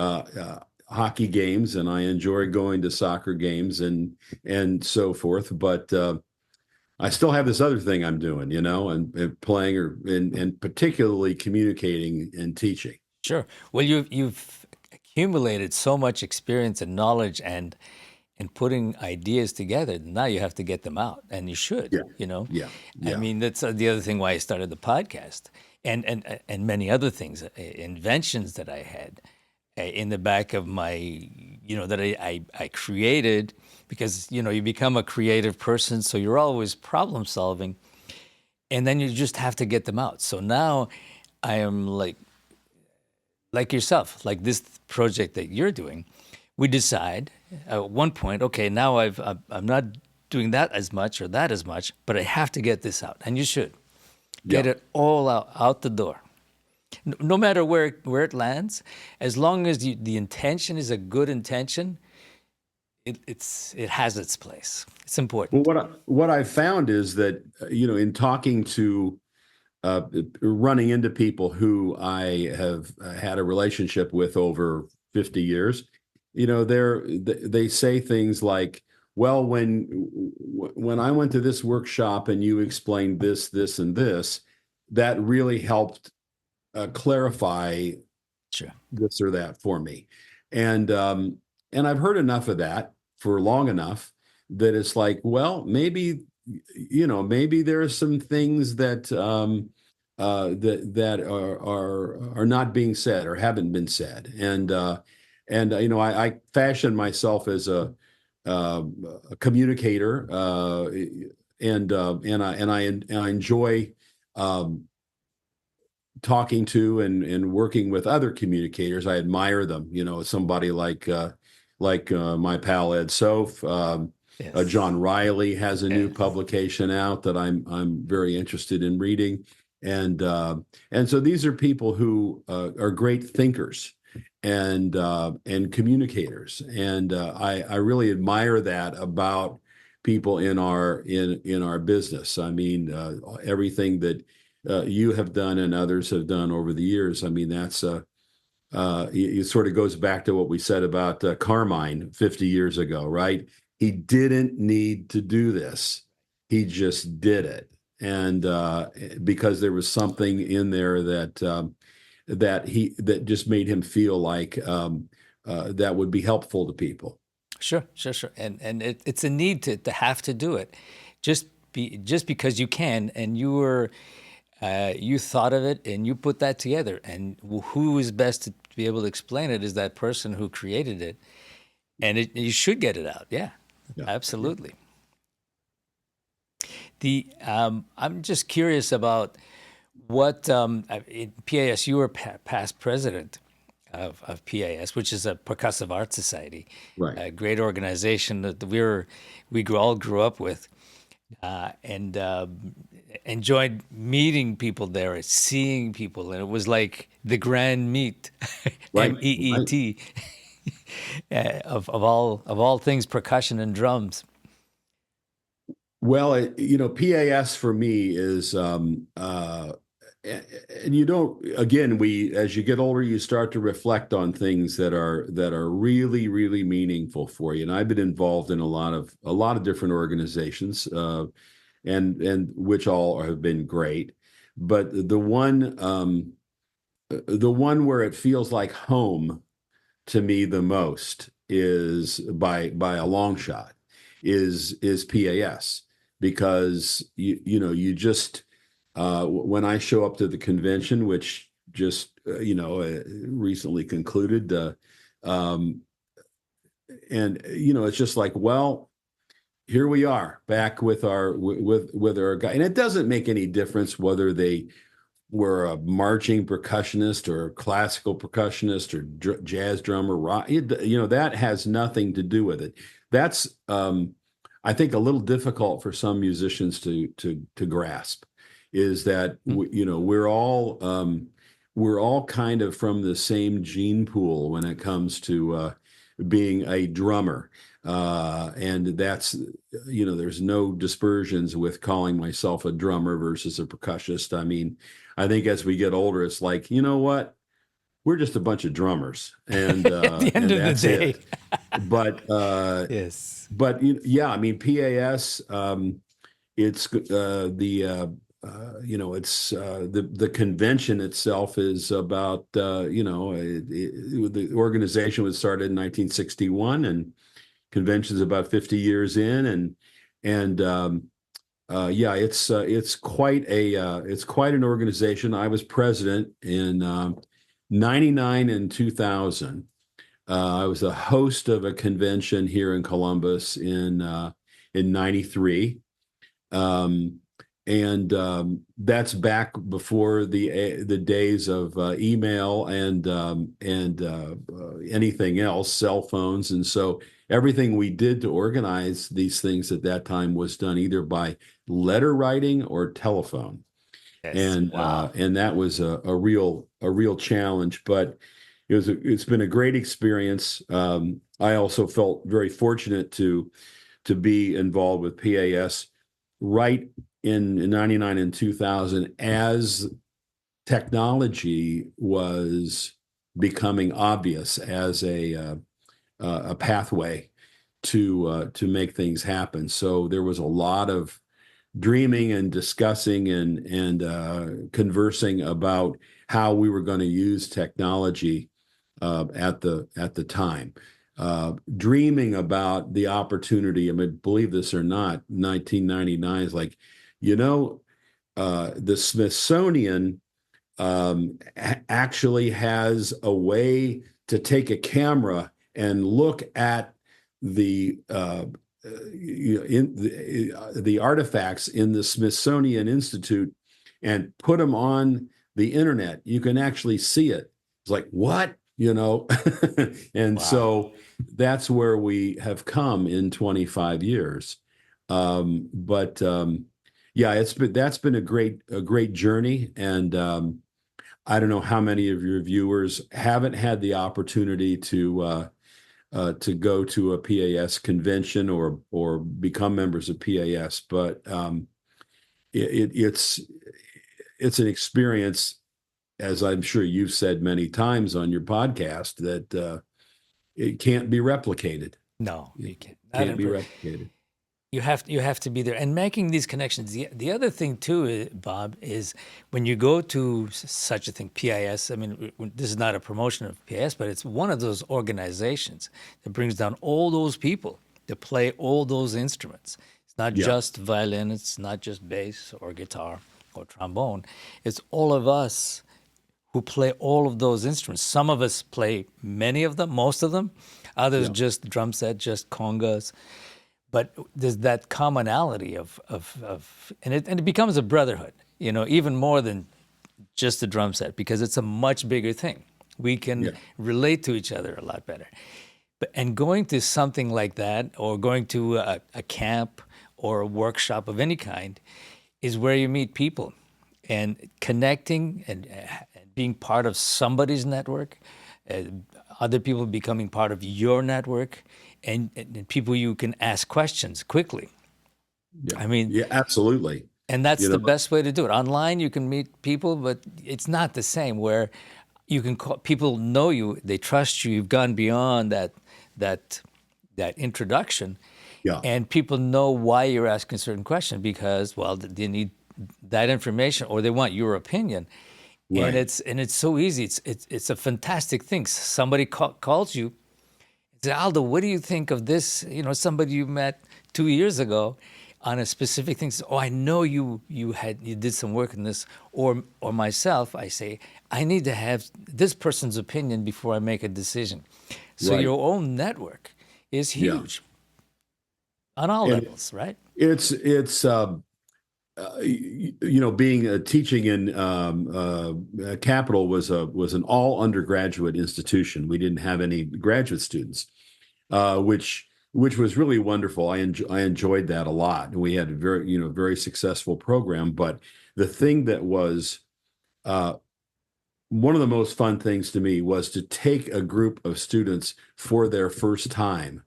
hockey games, and I enjoy going to soccer games, and so forth. But I still have this other thing I'm doing, and playing, and particularly communicating and teaching. sure. Well, you've accumulated so much experience and knowledge and putting ideas together. Now you have to get them out, and you should. Yeah, yeah, I yeah, mean, that's the other thing why I started the podcast, and many other things, inventions that I had in the back of my, that I created, because you become a creative person, so you're always problem solving, and then you just have to get them out. So now I am like yourself, like this project that you're doing. We decide at one point, okay, now I'm not doing that as much or that as much, but I have to get this out, and you should get yeah. it all out the door. No matter where it lands, as long as the intention is a good intention, it has its place. It's Well, important. what I found is that in talking to uh, running into people who I have had a relationship with over 50 years, they say things like, well, when I went to this workshop and you explained this, this, and this, that really helped clarify Sure. this or that for me. And I've heard enough of that for long enough that it's like, well, maybe there are some things that that are not being said or haven't been said. I fashion myself as a communicator, and I enjoy talking to and working with other communicators. I admire them. Somebody like my pal Ed Soph. Yes. John Riley has a new Yes. publication out that I'm very interested in reading, and so these are people who are great thinkers and communicators, and I really admire that about people in our business. I mean, everything that you have done and others have done over the years. I mean, that's it sort of goes back to what we said about Carmine 50 years ago, right? He didn't need to do this. He just did it. And because there was something in there that just made him feel like that would be helpful to people. Sure, sure, sure. And it's a need to have to do it, just because you can, and you thought of it and you put that together. And who is best to be able to explain it is that person who created it, and you should get it out. Yeah, Yeah. Yeah. absolutely. I'm just curious about what in PAS you were past president of PAS, which is a percussive art society, Right. a great organization that all grew up with, and enjoyed meeting people there, seeing people, and it was like the grand meet, Right. Right. MEET, of all things percussion and drums. Well, PAS for me is, and you don't, again, as you get older, you start to reflect on things that are really, really meaningful for you. And I've been involved in a lot of different organizations, and which all have been great. But the one where it feels like home to me the most is by a long shot is PAS, because you just when I show up to the convention, which just recently concluded, um, and it's just like, well, here we are back with our guy, and it doesn't make any difference whether they were a marching percussionist or a classical percussionist or jazz drummer, rock. That has nothing to do with it. That's I think a little difficult for some musicians to grasp, is that we're all kind of from the same gene pool when it comes to being a drummer. And that's, there's no dispersions with calling myself a drummer versus a percussionist. I mean, I think as we get older, it's like, you know what? We're just a bunch of drummers, and At the end and of the that's day, it. But yes, yeah, I mean, PAS, it's it's the convention itself is about the organization was started in 1961, and convention's about 50 years in, and yeah, it's quite an organization. I was president in 99 and 2000. I was a host of a convention here in Columbus in 93. Um, and that's back before the days of email and anything else, cell phones, and so everything we did to organize these things at that time was done either by letter writing or telephone, yes, and wow, that was a real challenge, but it's been a great experience. I also felt very fortunate to be involved with PAS right in 99 and 2000 as technology was becoming obvious as a pathway to make things happen. So there was a lot of dreaming and discussing and conversing about how we were going to use technology at the time. Dreaming about the opportunity. I mean, believe this or not, 1999 is like, the Smithsonian actually has a way to take a camera and look at the in the artifacts in the Smithsonian Institute and put them on the internet. You can actually see it. It's like, what? And wow. so that's where we have come in 25 years. But yeah, that's been a great journey, and I don't know how many of your viewers haven't had the opportunity to go to a PAS convention or become members of PAS, but it's an experience, as I'm sure you've said many times on your podcast, that it can't be replicated. No, It you can't. Not can't in be replicated. you have to be there and making these connections. The other thing too, Bob, is when you go to such a thing, PIS. I mean, this is not a promotion of PIS, but it's one of those organizations that brings down all those people to play all those instruments. It's not Yeah. just violin. It's not just bass or guitar or trombone. It's all of us who play all of those instruments. Some of us play many of them, most of them. Others Yeah. just drum set, just congas. But there's that commonality of and it becomes a brotherhood, even more than just a drum set, because it's a much bigger thing. We can Yeah. relate to each other a lot better. And going to something like that, or going to a camp or a workshop of any kind, is where you meet people, and connecting and being part of somebody's network, uh, other people becoming part of your network, and people you can ask questions quickly. Yeah. I mean, Yeah. Absolutely. and that's You the know. best way to do it. Online, you can meet people, but it's not the same where you can call, people know you, they trust you, you've gone beyond that that introduction, Yeah. and people know why you're asking certain questions because, well, they need that information or they want your opinion. And Right. it's so easy. It's a fantastic thing. Somebody calls you, say, Aldo, what do you think of this? Somebody you met 2 years ago on a specific thing. Says, oh, I know you did some work in this, or myself. I say, I need to have this person's opinion before I make a decision. So Right. your own network is Yeah. huge on all And levels, right? it's being teaching in Capital was an all undergraduate institution. We didn't have any graduate students, which was really wonderful. I enjoyed that a lot. We had a very successful program. But the thing that was uh, one of the most fun things to me was to take a group of students for their first time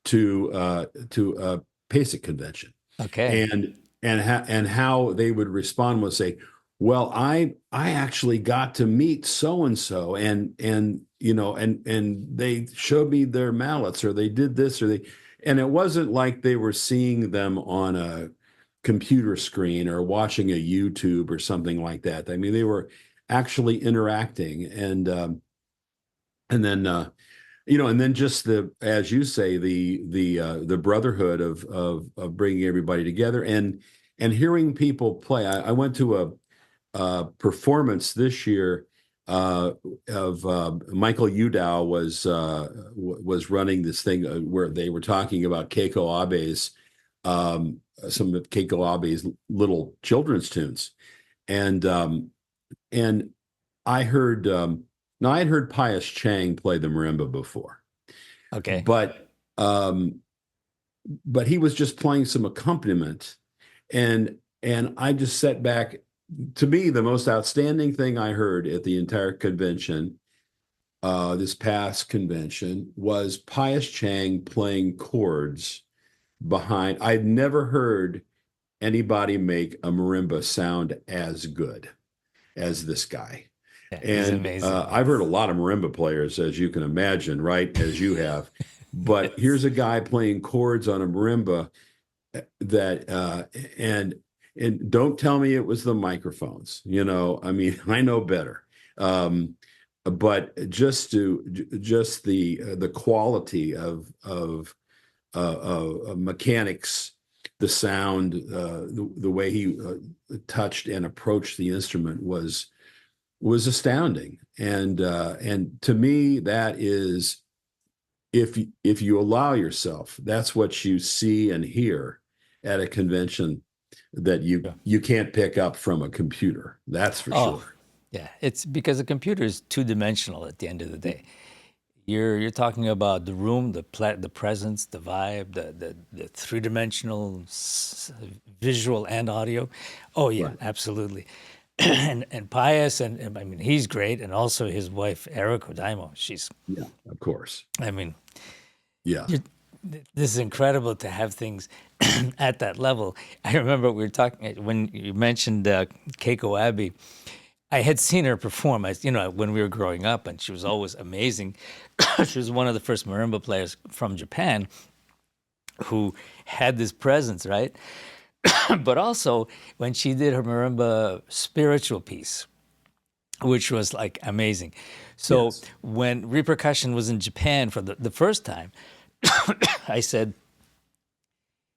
to a PASIC convention, Okay. and how they would respond was say, well, I actually got to meet so and so, and they showed me their mallets, or they did this, and it wasn't like they were seeing them on a computer screen or watching a YouTube or something like that. I mean, they were actually interacting, and then just as you say, the brotherhood of bringing everybody together, and hearing people play. I went to a performance this year of Michael Udow was running this thing where they were talking about Keiko Abe's some of Keiko Abe's little children's tunes, and and I heard now I had heard Pius Chang play the marimba before, Okay. but um, but he was just playing some accompaniment, and I just sat back. To me, the most outstanding thing I heard at the entire convention, this past convention, was Pius Chang playing chords behind. I'd never heard anybody make a marimba sound as good as this guy. Yeah, he's And amazing. I've heard a lot of marimba players, as you can imagine, right? As you have. But Yes. here's a guy playing chords on a marimba that, and don't tell me it was the microphones. I mean, I know better. But just the quality of mechanics, the sound, the way he touched and approached the instrument was astounding. And to me, that is, if you allow yourself, that's what you see and hear at a convention that Yeah. you can't pick up from a computer. That's for Oh, sure. yeah. It's because the computer is two-dimensional at the end of the day. You're talking about the room, the presence, the vibe, the three-dimensional visual and audio. Oh yeah, Right. absolutely. And Pius, and I mean he's great, and also his wife Erica Daimo. She's, Yeah, of course. I mean, Yeah. you this is incredible to have things at that level. I remember we were talking when you mentioned Keiko Abe. I had seen her perform, when we were growing up, and she was always amazing. She was one of the first marimba players from Japan, who had this presence, right? But also when she did her marimba spiritual piece, which was like amazing. So Yes. when repercussion was in Japan for the first time, I said,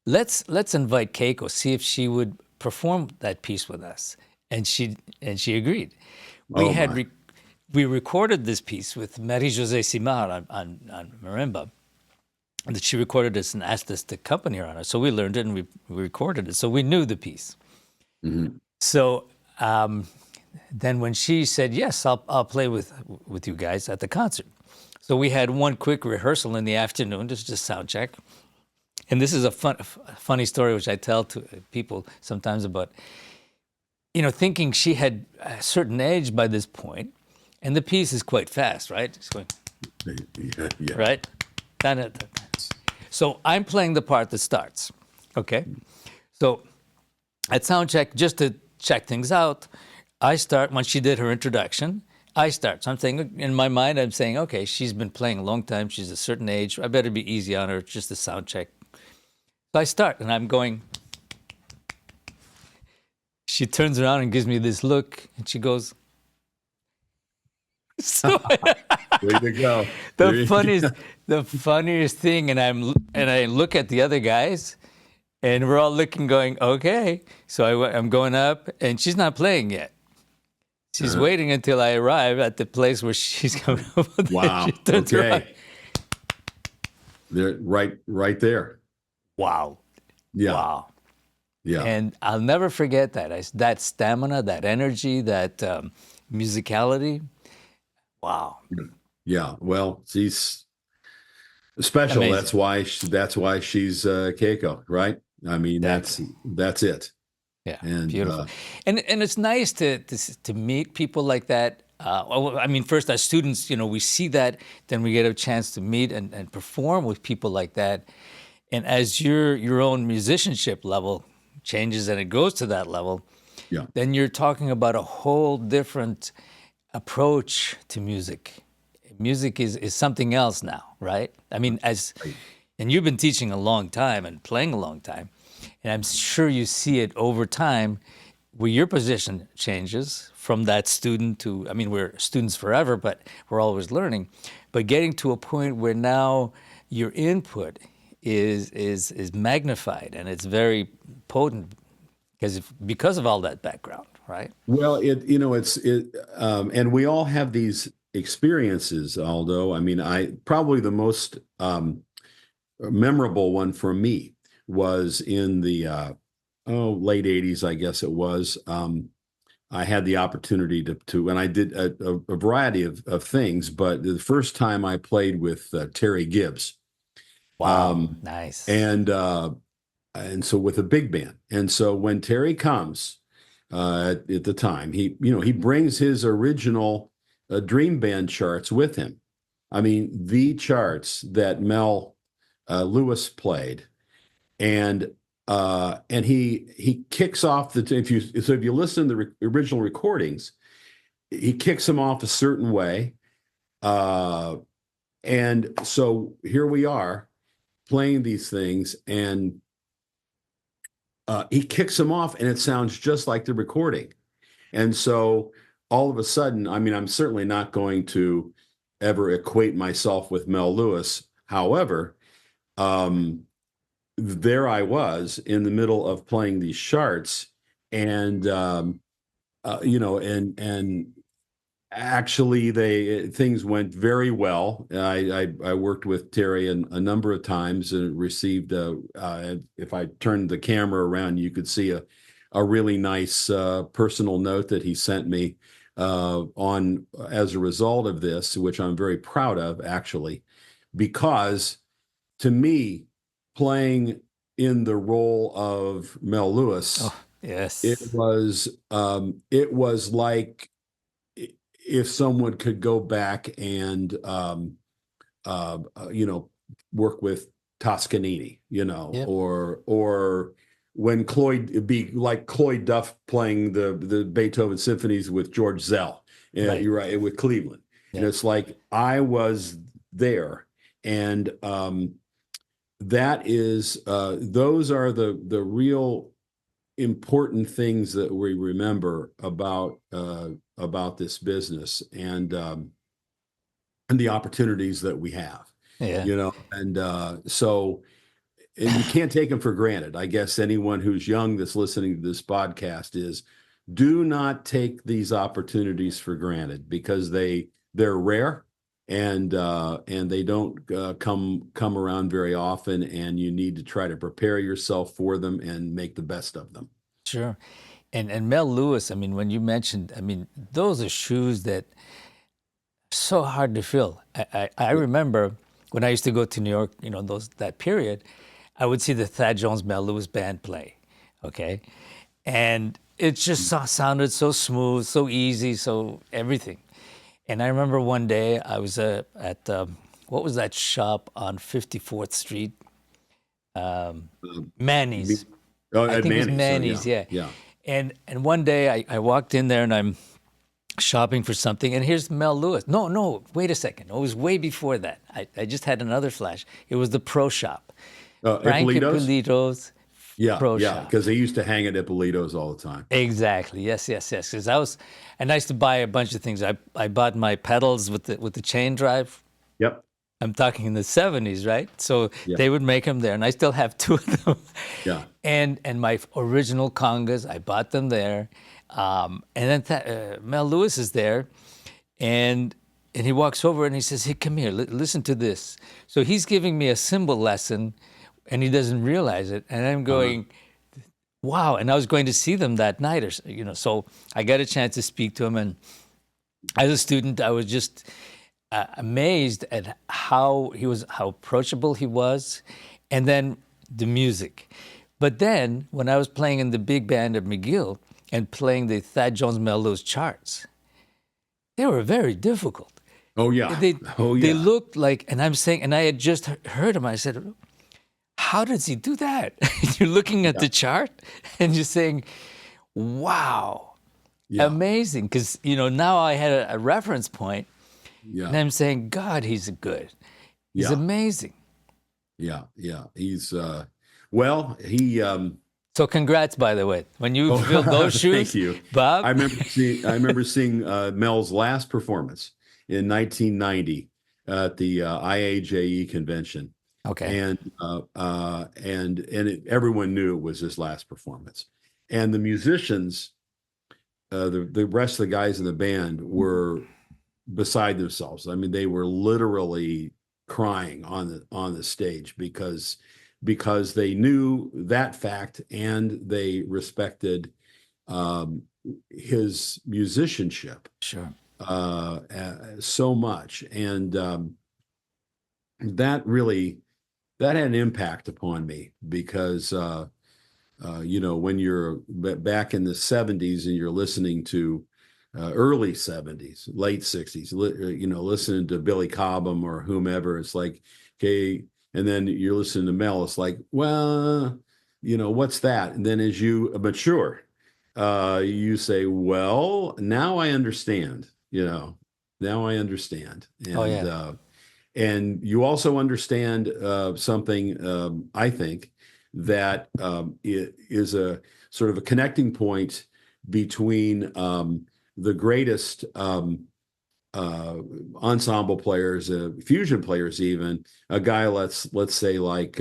let's invite Keiko, see if she would perform that piece with us. And she agreed. We Oh had my. re- we recorded this piece with Marie Jose Simard on marimba, and that she recorded us and asked us to accompany her on it. So we learned it and we recorded it. So we knew the piece. Mhm. So then when she said yes, I'll play with you guys at the concert. So we had one quick rehearsal in the afternoon, just sound check. And this is a funny story which I tell to people sometimes about, thinking she had a certain age by this point, and the piece is quite fast, right? It's going Yeah, yeah. right. So I'm playing the part that starts. Okay. So at sound check, just to check things out, I start when she did her introduction. I start. So I'm saying in my mind, I'm saying, okay, she's been playing a long time. She's a certain age. I better be easy on her. Just a sound check. So I start, and I'm going. She turns around and gives me this look, and she goes. So Way to go. There the you funniest, go. the funniest thing, and I look at the other guys, and we're all looking, going, okay. So I'm going up, and she's not playing yet. She's Uh-huh. waiting until I arrive at the place where she's coming up. She Wow. turns around. Okay. They're right there. Wow, Yeah. wow. Yeah. And I'll never forget that. That stamina, that energy, that musicality. Wow, Yeah. Well, she's special. amazing. That's why she's Keiko, right? I mean, Exactly. that's it. Yeah, And beautiful. And it's nice to meet people like that. Well, I mean, first as students, we see that, then we get a chance to meet and perform with people like that. And as your own musicianship level changes and it goes to that level, yeah. then you're talking about a whole different approach to music. Music is something else now, right? I mean, Right. and you've been teaching a long time and playing a long time, and I'm sure you see it over time where your position changes from that student to, I mean, we're students forever, but we're always learning. But getting to a point where now your input is magnified and it's very potent because of all that background, right? Well, and we all have these experiences, Aldo. I mean, I probably the most memorable one for me was in the late '80s, I guess it was. I had the opportunity and I did a variety of things, but the first time I played with Terry Gibbs, Wow, um, nice. and so with a big band, and so when Terry comes at the time, he brings his original Dream Band charts with him. I mean, the charts that Mel Lewis played, and he kicks off if you listen to the original recordings, he kicks them off a certain way, uh, and so here we are playing these things, and he kicks them off, and it sounds just like the recording. And so all of a sudden, I mean, I'm certainly not going to ever equate myself with Mel Lewis. However, um, there I was in the middle of playing these charts, and and actually things went very well. I worked with Terry a number of times and received if I turned the camera around, you could see a really nice personal note that he sent me on as a result of this, which I'm very proud of actually, because to me, playing in the role of Mel Lewis, Oh, it yes. was it was like if someone could go back and you know, work with Toscanini, Yep. or when Cloyd it'd be like Cloyd Duff playing the Beethoven symphonies with George Zell. Right. You're right, with Cleveland, and Yeah. it's like I was there, and that is those are the real important things that we remember about this business, and the opportunities that we have, Yeah. and so and you can't take them for granted. I guess anyone who's young that's listening to this podcast is, do not take these opportunities for granted, because they're rare, and they don't come around very often, and you need to try to prepare yourself for them and make the best of them. Sure. And Mel Lewis, I mean, when you mentioned, I mean, those are shoes that are so hard to fill. I remember when I used to go to New York, that period, I would see the Thad Jones Mel Lewis band play, okay? And it just sounded so smooth, so easy, so everything. And I remember one day I was at, what was that shop on 54th Street? Manny's. Oh, I at think it was Manny's. Manny's, yeah. Yeah. And one day I walked in there and I'm shopping for something, and here's Mel Lewis. No, wait a second. It was way before that. I just had another flash. It was the Pro Shop. Frank Ippolito's? Ippolito's Pro Shop. Because they used to hang at Ippolito's all the time. Exactly. Yes. Because I used to buy a bunch of things. I bought my pedals with the chain drive. Yep. I'm talking in the 70s, right? So Yeah. they would make them there, and I still have two of them. Yeah. And my original congas, I bought them there. And then Mel Lewis is there, and he walks over and he says, "Hey, come here, listen to this." So he's giving me a cymbal lesson, and he doesn't realize it. And I'm going, wow. And I was going to see them that night, so I got a chance to speak to him. And as a student, I was just amazed at how approachable he was, and then the music. But then when I was playing in the big band at McGill and playing the Thad Jones Mel Lewis charts, they were very difficult. Oh yeah. They looked like, and I had just heard him. I said, how does he do that? You're looking at the chart and you're saying, wow, amazing. Because, now I had a reference point, and I'm saying, God, he's good. He's amazing. Yeah. He's, well, he... So congrats, by the way, when you filled those shoes. Thank you, Bob. I remember seeing Mel's last performance in 1990 at the IAJE convention. Okay. And everyone knew it was his last performance, and the musicians, the rest of the guys in the band were beside themselves. I mean, they were literally crying on the stage because they knew that fact, and they respected his musicianship. Sure. So much, and that had an impact upon me, because when you're back in the 70s and you're listening to early 70s, late 60s, listening to Billy Cobham or whomever, it's like, okay. And then you're listening to Mel, it's like, well, what's that? And then as you mature, you say, well, now I understand, now I understand. And, and you also understand something, I think, that it is a sort of a connecting point between the greatest ensemble players, fusion players, even a guy, let's say like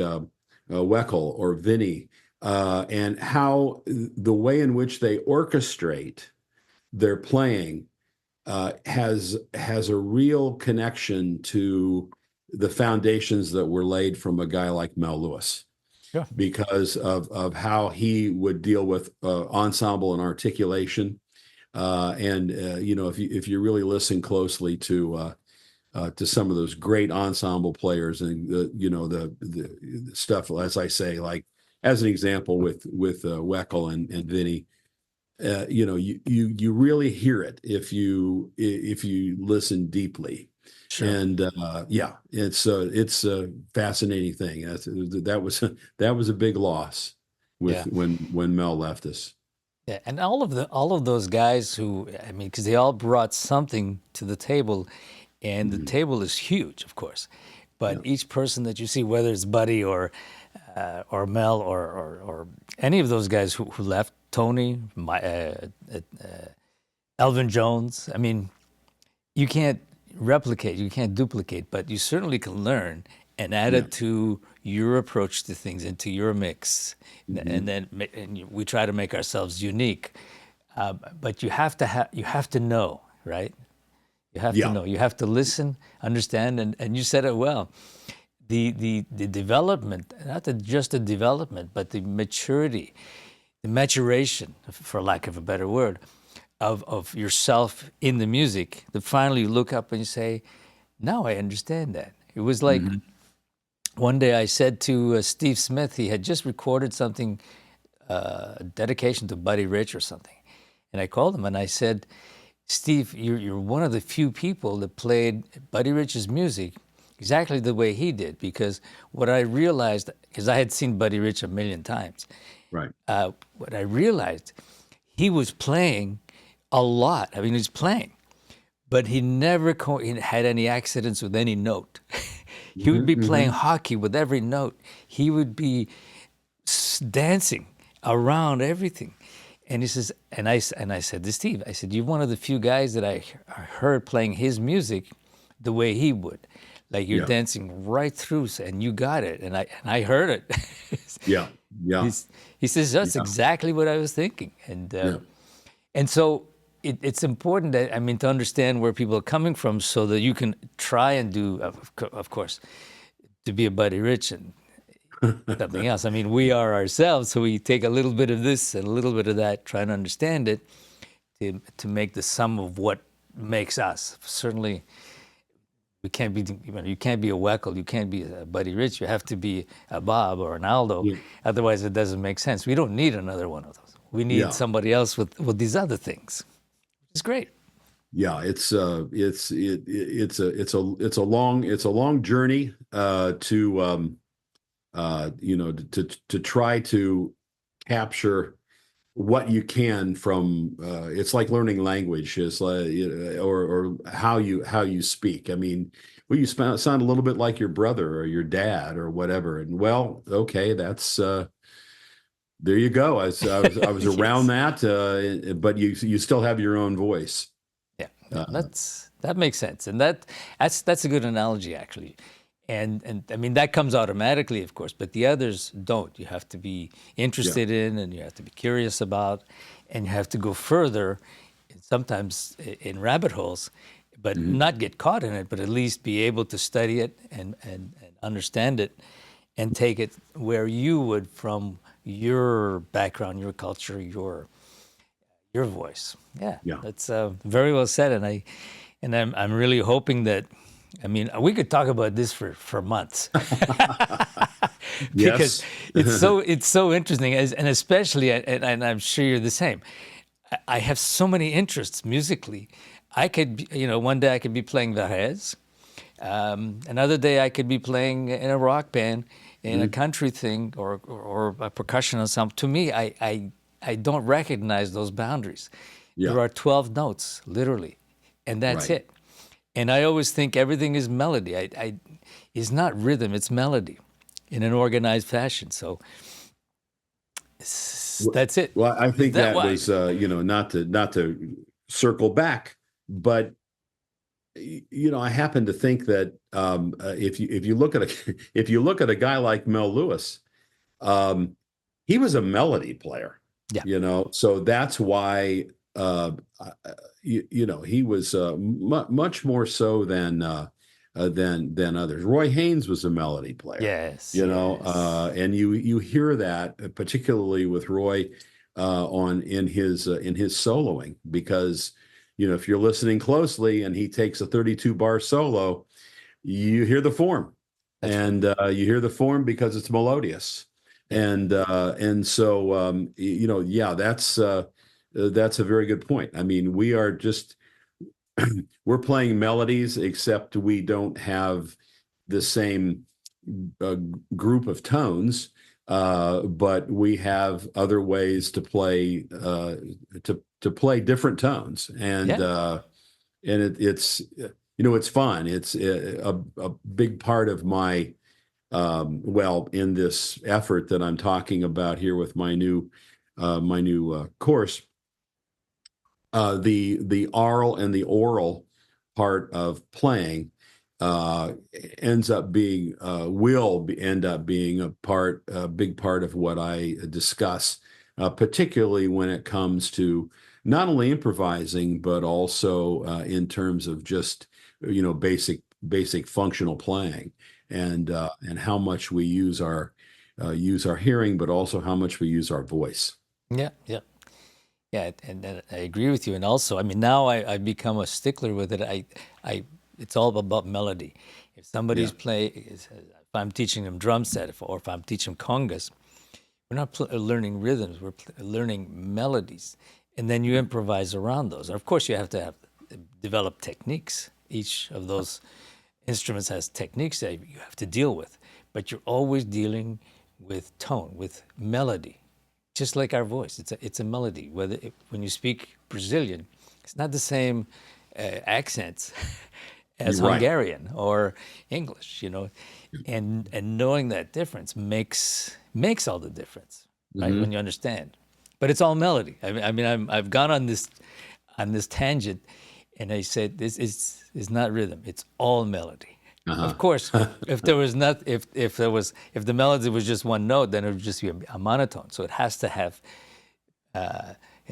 Weckl or Vinny, and how the way in which they orchestrate their playing has a real connection to the foundations that were laid from a guy like Mel Lewis. Yeah. Because of how he would deal with ensemble and articulation. If you really listen closely to some of those great ensemble players, and the stuff, as I say, like as an example with Weckl and Vinny, you really hear it if you listen deeply. Sure. And it's a fascinating thing. That was a big loss when Mel left us. Yeah, and all of those guys who, I mean, because they all brought something to the table, and the table is huge, of course. but Yeah. each person that you see, whether it's Buddy or Mel or any of those guys who left, Tony, Elvin Jones. I mean, you can't replicate, you can't duplicate, but you certainly can learn and add Yeah. it to your approach to things, into your mix, Mhm. and then we try to make ourselves unique. But you have to know, right? You have to Yeah. know. You have to listen, understand, and you said it well. The development, not just the development, but the maturity, the maturation, for lack of a better word, of yourself in the music, that finally you look up and you say, now I understand that. It was like Mhm. one day I said to Steve Smith, he had just recorded something, dedication to Buddy Rich or something. And I called him and I said, Steve, you're one of the few people that played Buddy Rich's music exactly the way he did. Because what I realized, because I had seen Buddy Rich a million times, Right. what I realized, he was playing a lot. I mean, he's playing, but he never he had any accidents with any note. He would Mhm. be playing Mhm. hockey with every note. He would be dancing around everything. And he says, and I said to Steve, I said, you're one of the few guys that I heard playing his music the way he would. Like you're Yeah. dancing right through, and you got it. And I heard it. Yeah. Yeah. He says, that's Yeah. exactly what I was thinking. Yeah. And so it's important that, I mean, to understand where people are coming from so that you can try and do, of course, to be a Buddy Rich and something else. I mean, we are ourselves, so we take a little bit of this and a little bit of that, try and understand it to make the sum of what makes us. Certainly, we can't be, you can't be a Weckl, you can't be a Buddy Rich, you have to be a Bob or an Aldo. Yeah. Otherwise, it doesn't make sense. We don't need another one of those. We need Yeah. somebody else with these other things. It's great. Yeah. It's a long journey to to try to capture what you can from it's like learning language is like or how you speak. I mean, well, you sound a little bit like your brother or your dad or whatever, and well, okay, that's there you go. I was around Yes. that, but you still have your own voice. Yeah, uh, that makes sense, and that's a good analogy actually, and I mean that comes automatically, of course, but the others don't. You have to be yeah. interested in, and you have to be curious about, and you have to go further, sometimes in rabbit holes, but Mhm. not get caught in it, but at least be able to study it and understand it, and take it where you would from your background, your culture, your voice. Yeah, Yeah. that's very well said, and I'm really hoping that. I mean, we could talk about this for months because Yes. it's so interesting, and especially, and I'm sure you're the same. I have so many interests musically. I could, one day I could be playing Varese. Another day I could be playing in a rock band, in a Mhm. country thing, or a percussion ensemble. To me, I don't recognize those boundaries. Yeah. There are 12 notes, literally, and that's Right. it. And I always think everything is melody. It's not rhythm, it's melody in an organized fashion. So Well, that's it. well, I Is think that that why? was not to circle back, but I happen to think that if you look at a if you look at a guy like Mel Lewis, um, he was a melody player, Yeah. so that's why he was much more so than others. Roy Haynes was a melody player, Yes, yes. and you hear that particularly with Roy on in his soloing because if you're listening closely and he takes a 32 bar solo, you hear the form, That's right. and you hear the form because it's melodious, Yeah. and so yeah, that's a very good point. I mean, we are just we're playing melodies, except we don't have the same uh, group of tones, but we have other ways to play to play different tones, Yeah. and it's it's fun. It's a big part of my well, in this effort that I'm talking about here with my new course, the aural and the oral part of playing uh, ends up being end up being a big part of what I discuss, particularly when it comes to not only improvising but also in terms of just basic functional playing and how much we use our hearing, but also how much we use our voice. Yeah, yeah. Yeah, and I agree with you. And also, I mean, now I've become a stickler with it. It's all about melody. If Yeah, if I'm teaching them drum set, or if I'm teaching congas, we're not learning rhythms. We're learning melodies, and then you improvise around those. Of course, you have to have develop techniques. Each of those instruments has techniques that you have to deal with, but you're always dealing with tone, with melody, just like our voice. It's a melody. When you speak Brazilian, it's not the same accents as you're right. Hungarian or English, and knowing that difference makes all the difference, right? When Hmm. you understand, but it's all melody. I've gone on this tangent, and I said this is not rhythm. It's all melody. Of Uh-huh. course, if there was not if the melody was just one note, then it would just be a monotone. So uh, it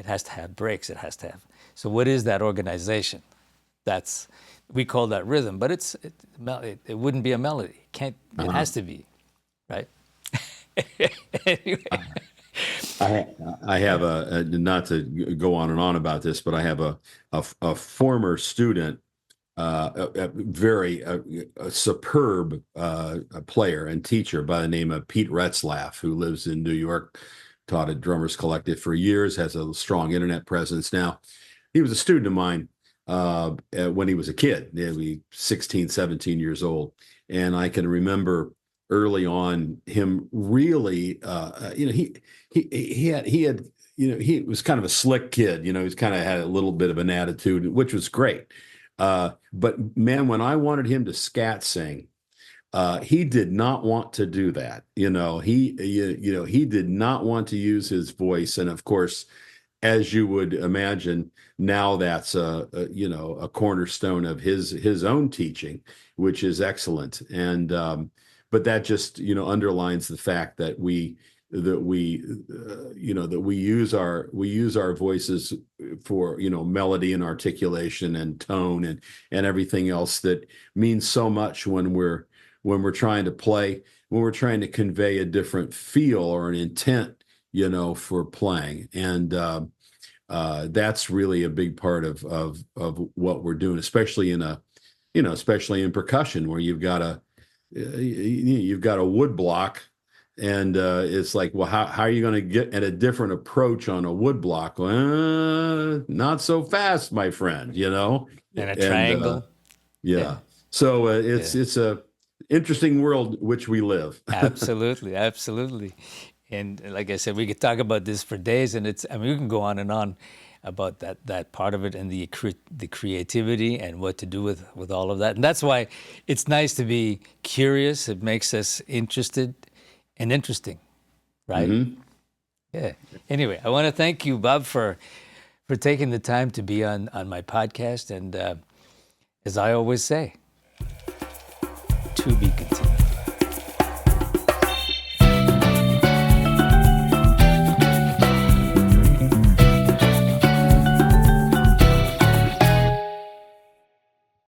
has to have breaks. It has to have. So what is that organization? That's We call that rhythm, but it wouldn't be a melody. It can't. It Uh-huh. has to be, right? Anyway, I I have not to go on and on about this, but I have a former student, a very a superb player and teacher by the name of Pete Retzlaff, who lives in New York, taught at Drummers Collective for years, has a strong internet presence now. He was a student of mine when he was a kid, maybe 16, 17 years old. And I can remember early on him really, he had, he was kind of a slick kid, he's kind of had a little bit of an attitude, which was great. But man, when I wanted him to scat sing, he did not want to do that. He did not want to use his voice. And of course, as you would imagine, now that's a cornerstone of his own teaching, which is excellent. And but that just underlines the fact that we use our voices for melody and articulation and tone and everything else that means so much when we're trying to play, when we're trying to convey a different feel or an intent for playing. And that's really a big part of what we're doing, especially in percussion, where you've got a wood block, and it's like, well, how are you going to get at a different approach on a wood block? Well, not so fast, my friend. and a And triangle. Yeah, yeah, so yeah. it's a interesting world which we live. Absolutely, absolutely. And like I said, we could talk about this for days, and we can go on and on about that part of it and the creativity and what to do with all of that. And that's why it's nice to be curious. It makes us interested and interesting, right? Hmm. Yeah. Anyway, I want to thank you, Bob, for taking the time to be on my podcast. And as I always say,